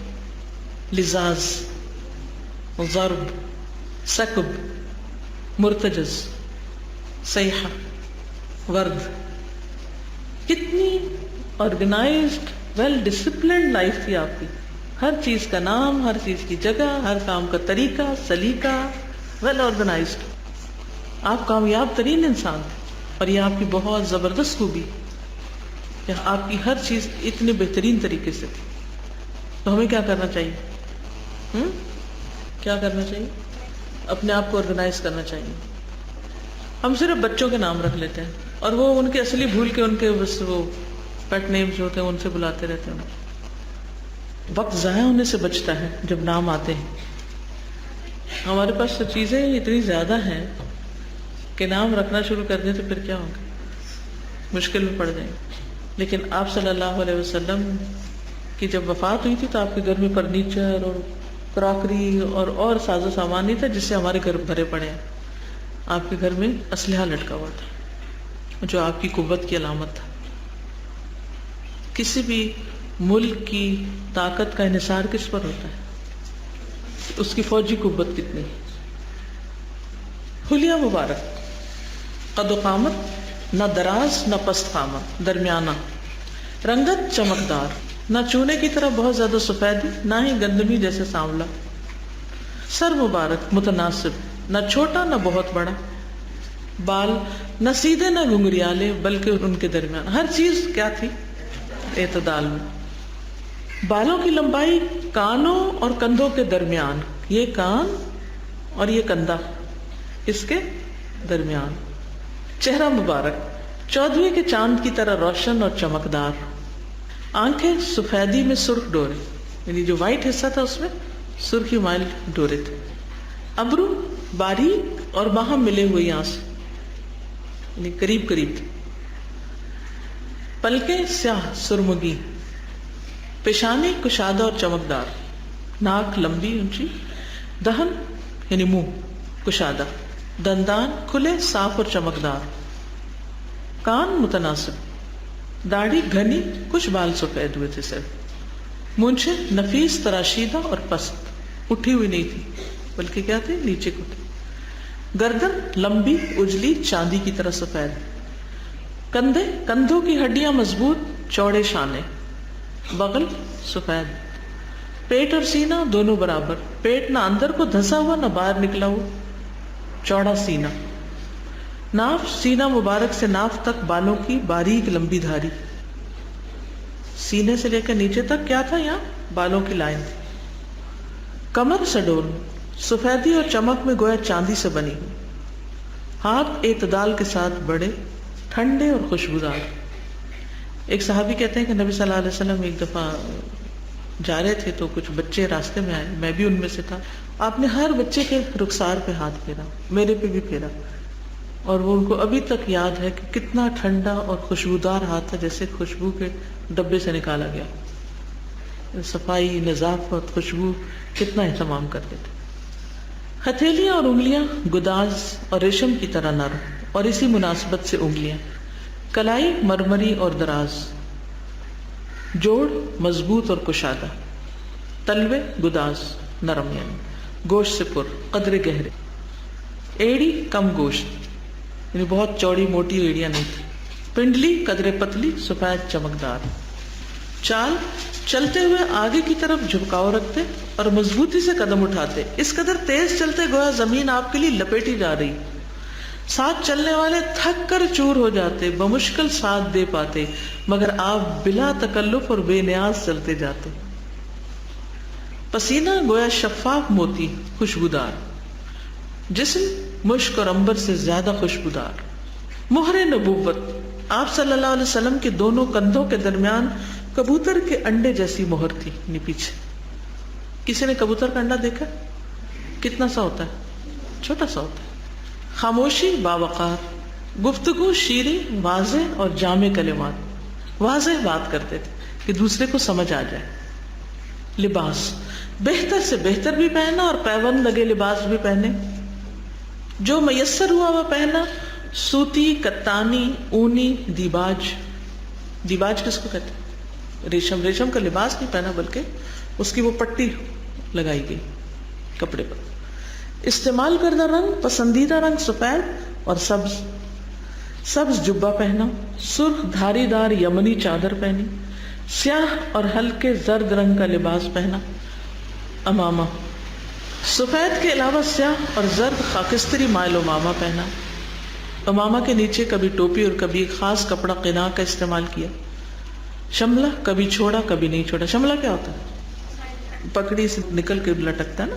لزاز ضرب سکب مرتجز سیحہ ورد. کتنی آرگنائزڈ ویل ڈسپلنڈ لائف تھی آپ کی. ہر چیز کا نام، ہر چیز کی جگہ، ہر کام کا طریقہ سلیقہ، ویل آرگنائزڈ. آپ کامیاب ترین انسان تھے اور یہ آپ کی بہت زبردست خوبی کہ آپ کی ہر چیز اتنے بہترین طریقے سے تھی. تو ہمیں کیا کرنا چاہیے؟ کیا کرنا چاہیے؟ اپنے آپ کو آرگنائز کرنا چاہیے. ہم صرف بچوں کے نام رکھ لیتے ہیں اور وہ ان کے اصلی بھول کے ان کے بس وہ پیٹ نیمز جو ہوتے ہیں ان سے بلاتے رہتے ہیں. وقت ضائع ہونے سے بچتا ہے جب نام آتے ہیں. ہمارے پاس تو چیزیں اتنی زیادہ ہیں کہ نام رکھنا شروع کر دیں تو پھر کیا ہوگا، مشکل میں پڑ جائیں. لیکن آپ صلی اللہ علیہ وسلم کی جب وفات ہوئی تھی تو آپ کے گھر میں فرنیچر اور کراکری اور ساز و سامان نہیں تھا جس سے ہمارے گھر بھرے پڑے ہیں. آپ کے گھر میں اسلحہ لٹکا ہوا تھا جو آپ کی قوت کی علامت تھا. کسی بھی ملک کی طاقت کا انحصار کس پر ہوتا ہے؟ اس کی فوجی قوت کتنی. حلیہ مبارک قد و قامت، نہ دراز نہ پست قامت، درمیانہ. رنگت چمکدار، نہ چونے کی طرح بہت زیادہ سفیدی نہ ہی گندمی جیسے سانولا. سر مبارک متناسب، نہ چھوٹا نہ بہت بڑا. بال نہ سیدھے نہ گھنگریالے بلکہ ان کے درمیان. ہر چیز کیا تھی؟ اعتدال میں. بالوں کی لمبائی کانوں اور کندھوں کے درمیان، یہ کان اور یہ کندھا اس کے درمیان. چہرہ مبارک 14ویں کے چاند کی طرح روشن اور چمکدار. آنکھیں سفیدی میں سرخ ڈورے، یعنی جو وائٹ حصہ تھا اس میں سرخی مائل ڈورے تھے. ابرو باریک اور باہم ملے ہوئے یہاں سے، یعنی قریب قریب تھے. پلکیں سیاہ سرمگی. پیشانی کشادہ اور چمکدار. ناک لمبی اونچی. دہن یعنی منہ کشادہ. دندان کھلے صاف اور چمکدار. کان متناسب. داڑھی گھنی، کچھ بال سفید ہوئے تھے صرف. مونچھیں نفیس تراشیدہ اور پست، اٹھی ہوئی نہیں تھی بلکہ کیا تھی؟ نیچے کو تھی. گردن لمبی اجلی چاندی کی طرح سفید. کندھے کندھوں کی ہڈیاں مضبوط چوڑے شانے. بغل سفید. پیٹ اور سینہ دونوں برابر. پیٹ نہ اندر کو دھسا ہوا نہ باہر نکلا ہوا، چوڑا سینہ. ناف سینہ مبارک سے ناف تک بالوں کی باریک لمبی دھاری. سینے سے لے کر نیچے تک کیا تھا؟ یہاں بالوں کی لائن تھی. کمر سڈول سفیدی اور چمک میں گویا چاندی سے بنی ہوئی. ہاتھ اعتدال کے ساتھ بڑے ٹھنڈے اور خوشبودار. ایک صحابی کہتے ہیں کہ نبی صلی اللہ علیہ وسلم ایک دفعہ جا رہے تھے تو کچھ بچے راستے میں آئے، میں بھی ان میں سے تھا. آپ نے ہر بچے کے رخسار پہ ہاتھ پھیرا، میرے پہ بھی پھیرا، اور وہ ان کو ابھی تک یاد ہے کہ کتنا ٹھنڈا اور خوشبودار ہاتھ تھا، جیسے خوشبو کے ڈبے سے نکالا گیا. صفائی، نظافت، خوشبو کتنا اہتمام کرتے تھے. ہتھیلیاں اور انگلیاں گداز اور ریشم کی طرح نرم، اور اسی مناسبت سے انگلیاں. کلائی مرمری اور دراز. جوڑ مضبوط اور کشادہ. تلوے گداز نرم، یعنی گوشت سے پر، قدرے گہرے. ایڑی کم گوشت، یعنی بہت چوڑی موٹی ایڑیاں نہیں تھی. پنڈلی قدرے پتلی سفید چمکدار. چال چلتے ہوئے آگے کی طرف جھکاؤ رکھتے اور مضبوطی سے قدم اٹھاتے. اس قدر تیز چلتے گویا زمین آپ کے لیے لپیٹی جا رہی. ساتھ چلنے والے تھک کر چور ہو جاتے، بمشکل ساتھ دے پاتے، مگر آپ بلا تکلف اور بے نیاز چلتے جاتے. پسینہ گویا شفاف موتی خوشبودار، جسم مشک اور عنبر سے زیادہ خوشبودار۔ مہر نبوت، آپ صلی اللہ علیہ وسلم کے دونوں کندھوں کے درمیان کبوتر کے انڈے جیسی مہر تھی، پیچھے۔ کسی نے کبوتر کا انڈا دیکھا؟ کتنا سا ہوتا ہے؟ چھوٹا سا ہوتا ہے۔ خاموشی باوقار، گفتگو شیریں، واضح اور جامع کلمات، واضح بات کرتے تھے کہ دوسرے کو سمجھ آ جائے۔ لباس، بہتر سے بہتر بھی پہنا اور پیوند لگے لباس بھی پہنے، جو میسر ہوا وہ پہنا، سوتی، کتانی، اونی، دیباج۔ دیباج کس کو کہتے ہیں؟ ریشم۔ ریشم کا لباس نہیں پہنا بلکہ اس کی وہ پٹی لگائی گئی کپڑے پر۔ استعمال کردہ رنگ، پسندیدہ رنگ سفید اور سبز۔ سبز جبہ پہنا، سرخ دھاری دار یمنی چادر پہنی، سیاہ اور ہلکے زرد رنگ کا لباس پہنا، امامہ۔ سفید کے علاوہ سیاہ اور زرد خاکستری مائل امامہ پہنا۔ امامہ کے نیچے کبھی ٹوپی اور کبھی ایک خاص کپڑا قنا کا استعمال کیا۔ شملہ، کبھی چھوڑا کبھی نہیں چھوڑا۔ شملہ کیا ہوتا ہے؟ پکڑی سے نکل کے لٹکتا ہے نا۔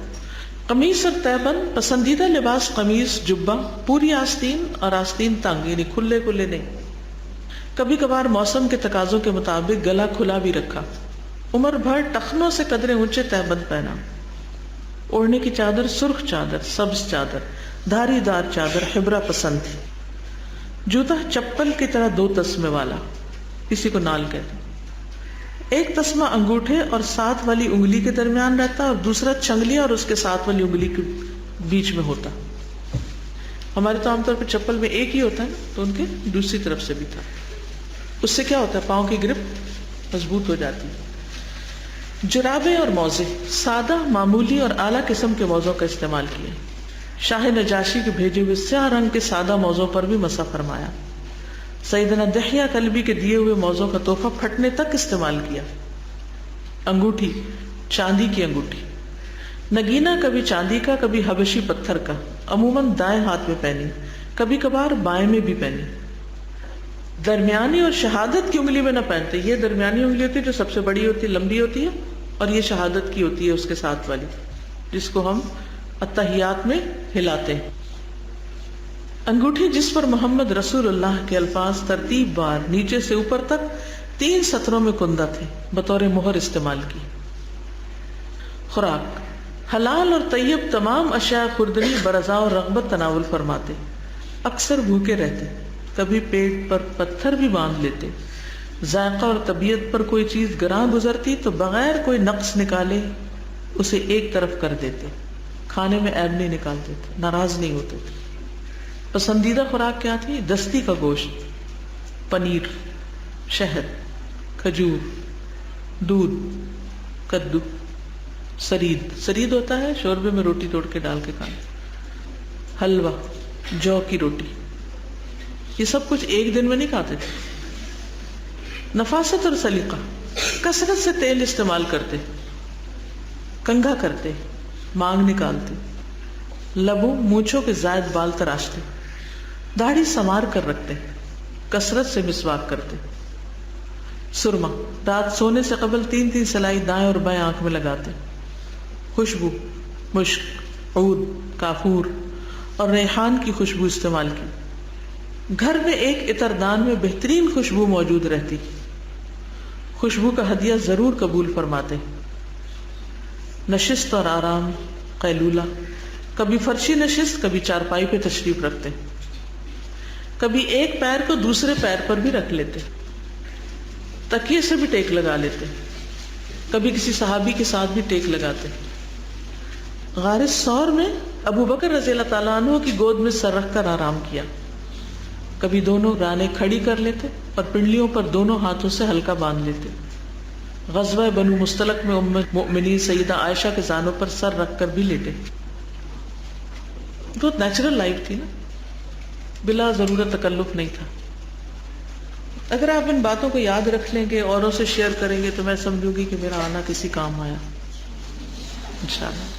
قمیص اور تہبند، پسندیدہ لباس قمیص، جبہ، پوری آستین اور آستین تنگ، یعنی کھلے کھلے نہیں۔ کبھی کبھار موسم کے تقاضوں کے مطابق گلا کھلا بھی رکھا۔ عمر بھر ٹخنوں سے قدرے اونچے تہبند پہنا۔ اوڑھنے کی چادر سرخ چادر، سبز چادر، دھاری دار چادر، حبرہ پسند تھی۔ جوتا چپل کی طرح دو تسمے والا، کسی کو نال کہتے ہیں۔ ایک تسمہ انگوٹھے اور ساتھ والی انگلی کے درمیان رہتا اور دوسرا چنگلی اور اس کے ساتھ والی انگلی کے بیچ میں ہوتا۔ ہمارے تو عام طور پہ چپل میں ایک ہی ہوتا ہے نا، تو ان کے دوسری طرف سے بھی تھا۔ اس سے کیا ہوتا ہے؟ پاؤں کی گرپ مضبوط ہو جاتی ہے۔ جرابیں اور موزے، سادہ، معمولی اور اعلیٰ قسم کے موزوں کا استعمال کیا۔ شاہ نجاشی کے بھیجے ہوئے سیاہ رنگ کے سادہ موزوں پر بھی مسح فرمایا۔ سیدنا دحیہ کلبی کے دیے ہوئے موزوں کا تحفہ پھٹنے تک استعمال کیا۔ انگوٹھی، چاندی کی انگوٹھی۔ نگینہ کبھی چاندی کا کبھی حبشی پتھر کا، عموماً دائیں ہاتھ میں پہنی، کبھی کبھار بائیں میں بھی پہنی۔ درمیانی اور شہادت کی انگلی میں نہ پہنتے۔ یہ درمیانی انگلی ہوتی ہے جو سب سے بڑی ہوتی ہے، لمبی ہوتی ہے، اور یہ شہادت کی ہوتی ہے اس کے ساتھ والی، جس کو ہم اتحیات میں ہلاتے ہیں۔ انگوٹھی جس پر محمد رسول اللہ کے الفاظ ترتیب بار نیچے سے اوپر تک 3 سطروں میں کندہ تھے، بطور مہر استعمال کی۔ خوراک، حلال اور طیب تمام اشیاء خوردنی برضا اور رغبت تناول فرماتے، اکثر بھوکے رہتے، کبھی پیٹ پر پتھر بھی باندھ لیتے۔ ذائقہ اور طبیعت پر کوئی چیز گراں گزرتی تو بغیر کوئی نقص نکالے اسے ایک طرف کر دیتے، کھانے میں عیب نہیں نکالتے تھے، ناراض نہیں ہوتے تھے۔ پسندیدہ خوراک کیا تھی؟ دستی کا گوشت، پنیر، شہد، کھجور، دودھ، کدو، سرید۔ سرید ہوتا ہے شوربے میں روٹی توڑ کے ڈال کے کھانا، حلوہ، جو کی روٹی۔ یہ سب کچھ ایک دن میں نہیں کھاتے تھے۔ نفاست اور سلیقہ، کثرت سے تیل استعمال کرتے، کنگھا کرتے، مانگ نکالتے، لبوں مونچھوں کے زائد بال تراشتے، داڑھی سنوار کر رکھتے، کثرت سے مسواک کرتے۔ سرما، رات سونے سے قبل 3 سلائی دائیں اور بائیں آنکھ میں لگاتے۔ خوشبو، مشک، عود، کافور اور ریحان کی خوشبو استعمال کی۔ گھر میں ایک عطردان میں بہترین خوشبو موجود رہتی، خوشبو کا ہدیہ ضرور قبول فرماتے۔ نشست اور آرام، قیلولہ، کبھی فرشی نشست کبھی چارپائی پہ تشریف رکھتے، کبھی ایک پیر کو دوسرے پیر پر بھی رکھ لیتے، تکیے سے بھی ٹیک لگا لیتے، کبھی کسی صحابی کے ساتھ بھی ٹیک لگاتے۔ غار ثور میں ابو بکر رضی اللہ تعالیٰ عنہ کی گود میں سر رکھ کر آرام کیا، کبھی دونوں رانیں کھڑی کر لیتے اور پنڈلیوں پر دونوں ہاتھوں سے ہلکا باندھ لیتے۔ غزوہ بنو مستلق میں ام المؤمنین سیدہ عائشہ کے زانوں پر سر رکھ کر بھی لیٹے۔ بہت نیچرل لائف تھی نا، بلا ضرورت تکلف نہیں تھا۔ اگر آپ ان باتوں کو یاد رکھ لیں گے، اوروں سے شیئر کریں گے، تو میں سمجھوں گی کہ میرا آنا کسی کام آیا انشاءاللہ۔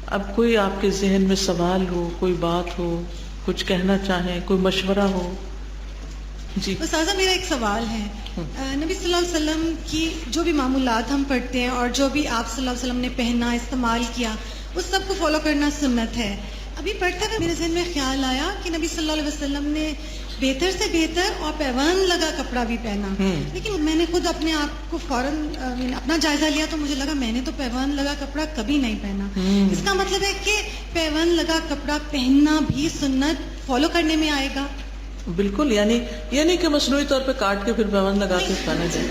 اب کوئی آپ کے ذہن میں سوال ہو، کوئی بات ہو، کچھ کہنا چاہیں، کوئی مشورہ ہو، جی استاذہ میرا ایک سوال ہے، نبی صلی اللہ علیہ وسلم کی جو بھی معمولات ہم پڑھتے ہیں اور جو بھی آپ صلی اللہ علیہ وسلم نے پہنا استعمال کیا اس سب کو فالو کرنا سنت ہے. ابھی پڑھتے ہوئے میرے ذہن میں خیال آیا کہ نبی صلی اللہ علیہ وسلم نے بہتر سے بہتر اور پیوند لگا کپڑا بھی پہنا، لیکن میں نے خود اپنے آپ کو فوراً اپنا جائزہ لیا تو مجھے لگا میں نے تو پیوند لگا کپڑا کبھی نہیں پہنا. اس کا مطلب ہے کہ پیوند لگا کپڑا پہننا بھی سنت فالو کرنے میں آئے گا؟ بالکل، یعنی یہ نہیں کہ مصنوعی طور پہ کاٹ کے پھر پیوند لگا کے پہنا جائے.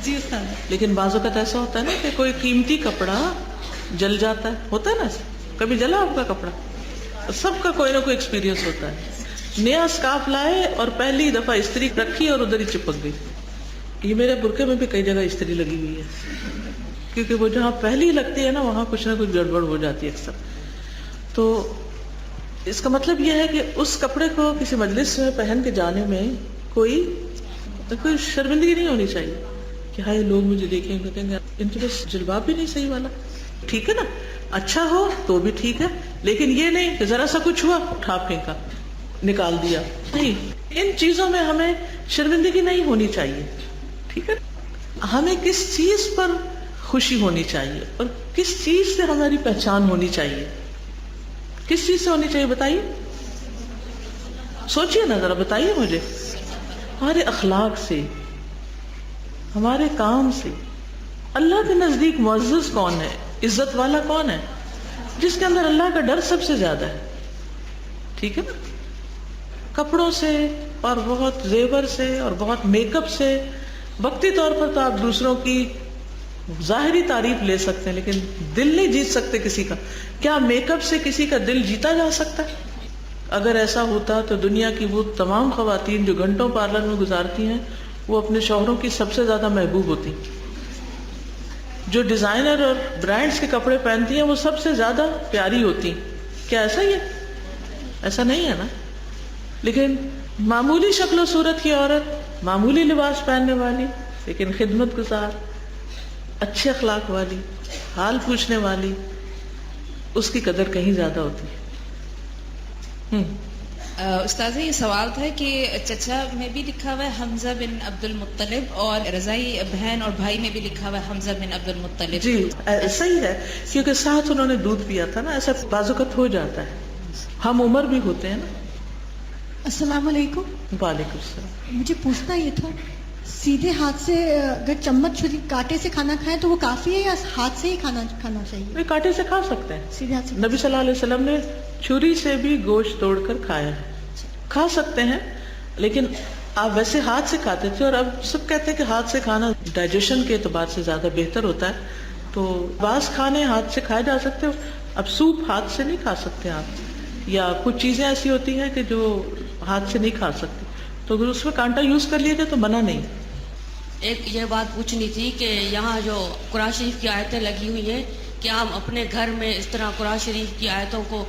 جی استاد. لیکن بعض اوقات ایسا ہوتا ہے نا کہ کوئی قیمتی کپڑا جل جاتا ہے، ہوتا ہے نا. کبھی جلا آپ کا کپڑا؟ سب کا کوئی نہ کوئی ایکسپیرینس ہوتا ہے. نیا اسکارف لائے اور پہلی دفعہ استری رکھی اور ادھر ہی چپک گئی. یہ میرے برقعے میں بھی کئی جگہ استری لگی ہوئی ہے، کیونکہ وہ جہاں پہلی لگتی ہے نا وہاں کچھ نہ کچھ گڑبڑ ہو جاتی ہے اکثر. تو اس کا مطلب یہ ہے کہ اس کپڑے کو کسی مجلس میں پہن کے جانے میں کوئی شرمندگی نہیں ہونی چاہیے کہ ہائے لوگ مجھے دیکھیں گے کہیں گے ان کے پاس جلباب بھی نہیں صحیح والا. ٹھیک ہے نا، اچھا ہو تو بھی ٹھیک ہے، لیکن یہ نہیں کہ ذرا سا کچھ ہوا اٹھا پھینکا نکال دیا. نہیں، ان چیزوں میں ہمیں شرمندگی نہیں ہونی چاہیے. ٹھیک ہے، ہمیں کس چیز پر خوشی ہونی چاہیے اور کس چیز سے ہماری پہچان ہونی چاہیے. کس چیز سے ہونی چاہیے بتائیے؟ سوچئے نا ذرا، بتائیے مجھے. ہمارے اخلاق سے، ہمارے کام سے. اللہ کے نزدیک معزز کون ہے، عزت والا کون ہے؟ جس کے اندر اللہ کا ڈر سب سے زیادہ ہے. ٹھیک ہے نا. کپڑوں سے اور بہت زیور سے اور بہت میک اپ سے وقتی طور پر تو آپ دوسروں کی ظاہری تعریف لے سکتے ہیں، لیکن دل نہیں جیت سکتے کسی کا. کیا میک اپ سے کسی کا دل جیتا جا سکتا ہے؟ اگر ایسا ہوتا تو دنیا کی وہ تمام خواتین جو گھنٹوں پارلر میں گزارتی ہیں وہ اپنے شوہروں کی سب سے زیادہ محبوب ہوتی. جو ڈیزائنر اور برانڈز کے کپڑے پہنتی ہیں وہ سب سے زیادہ پیاری ہوتی. کیا ایسا ہی ہے؟ ایسا نہیں ہے نا. لیکن معمولی شکل و صورت کی عورت، معمولی لباس پہننے والی لیکن خدمت گزار، اچھے اخلاق والی، حال پوچھنے والی، اس کی قدر کہیں زیادہ ہوتی ہے. استاذہ یہ سوال تھا کہ چچا میں بھی لکھا ہوا ہے حمزہ بن عبد المطلب اور رضائی بہن اور بھائی میں بھی لکھا ہوا ہے حمزہ بن عبد المطلب. جی صحیح ہے، کیونکہ ساتھ انہوں نے دودھ پیا تھا نا. ایسا بعض اوقات ہو جاتا ہے. ہم عمر بھی ہوتے ہیں نا. السلام علیکم. وعلیکم السلام. مجھے پوچھنا یہ تھا، سیدھے ہاتھ سے اگر چمچ چھری کانٹے سے کھانا کھائیں تو وہ کافی ہے یا ہاتھ سے ہی کھانا چاہیے؟ کانٹے سے کھا سکتے ہیں. سیدھے ہاتھ سے. نبی صلی اللہ علیہ وسلم نے چھری سے بھی گوشت توڑ کر کھایا ہے. کھا سکتے ہیں، لیکن آپ ویسے ہاتھ سے کھاتے تھے اور اب سب کہتے ہیں کہ ہاتھ سے کھانا ڈائجیشن کے اعتبار سے زیادہ بہتر ہوتا ہے. تو بعض کھانے ہاتھ سے کھائے جا سکتے ہو. اب سوپ ہاتھ سے نہیں کھا سکتے آپ، یا کچھ چیزیں ایسی ہوتی ہیں کہ جو ہاتھ سے نہیں کھا سکتے، تو اگر اس میں کانٹا یوز کر لیے تو منع نہیں. ایک یہ بات پوچھنی تھی کہ یہاں جو قرآن شریف کی آیتیں لگی ہوئی ہیں، کیا ہم اپنے گھر میں اس طرح قرآن شریف کی آیتوں کو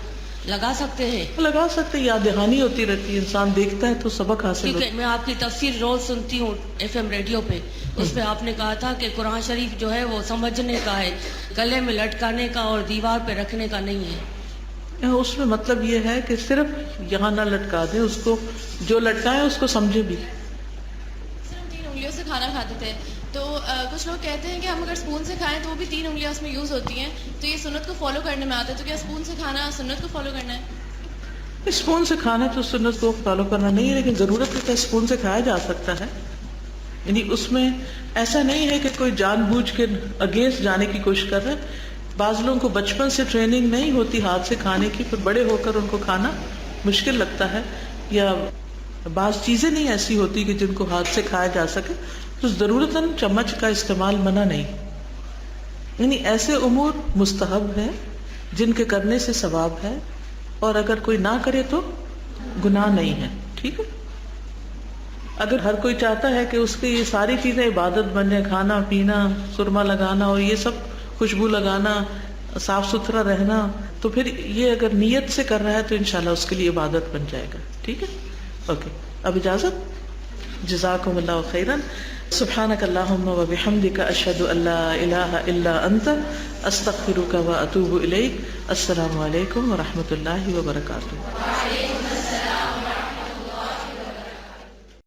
لگا سکتے ہیں؟ لگا سکتے، یاد دہانی ہوتی رہتی ہے، انسان دیکھتا ہے تو سبق حاصل ہوتا ہے. کیونکہ میں آپ کی تفسیر روز سنتی ہوں FM ریڈیو پہ، اس پہ آپ نے کہا تھا کہ قرآن شریف جو ہے وہ سمجھنے کا ہے، گلے میں لٹکانے کا اور دیوار پہ رکھنے کا نہیں ہے. اس میں مطلب یہ ہے کہ صرف یہاں نہ لٹکا دیں اس کو، جو لٹکائیں اس کو سمجھے بھی. صرف 3 انگلیوں سے کھانا کھاتے تھے، تو کچھ لوگ کہتے ہیں کہ ہم اگر اسپون سے کھائیں تو وہ بھی 3 انگلیاں اس میں یوز ہوتی ہیں، تو یہ سنت کو فالو کرنے میں آتا ہے. تو کیا اسپون سے کھانا سنت کو فالو کرنا ہے؟ اسپون سے کھانا تو سنت کو فالو کرنا نہیں ہے، لیکن ضرورت ہے کہ اسپون سے کھایا جا سکتا ہے. یعنی اس میں ایسا نہیں ہے کہ کوئی جان بوجھ کے اگینسٹ جانے کی کوشش کر رہا ہے. بعض لوگوں کو بچپن سے ٹریننگ نہیں ہوتی ہاتھ سے کھانے کی، پھر بڑے ہو کر ان کو کھانا مشکل لگتا ہے، یا بعض چیزیں نہیں ایسی ہوتی کہ جن کو ہاتھ سے کھایا جا سکے، تو ضرورتاً چمچ کا استعمال منع نہیں. یعنی ایسے امور مستحب ہیں جن کے کرنے سے ثواب ہے، اور اگر کوئی نہ کرے تو گناہ نہیں ہے. ٹھیک ہے. اگر ہر کوئی چاہتا ہے کہ اس کی یہ ساری چیزیں عبادت بن جائیں، کھانا پینا، سرما لگانا اور یہ سب، خوشبو لگانا، صاف ستھرا رہنا، تو پھر یہ اگر نیت سے کر رہا ہے تو انشاءاللہ اس کے لیے عبادت بن جائے گا. ٹھیک ہے. اوکے، اب اجازت. جزاکم اللہ خیرا. سبحانک اللہم و بحمدک، اشہد ان لا الہ الا انت، استغفرک و اتوب الیک. السلام علیکم و رحمۃ اللہ وبرکاتہ.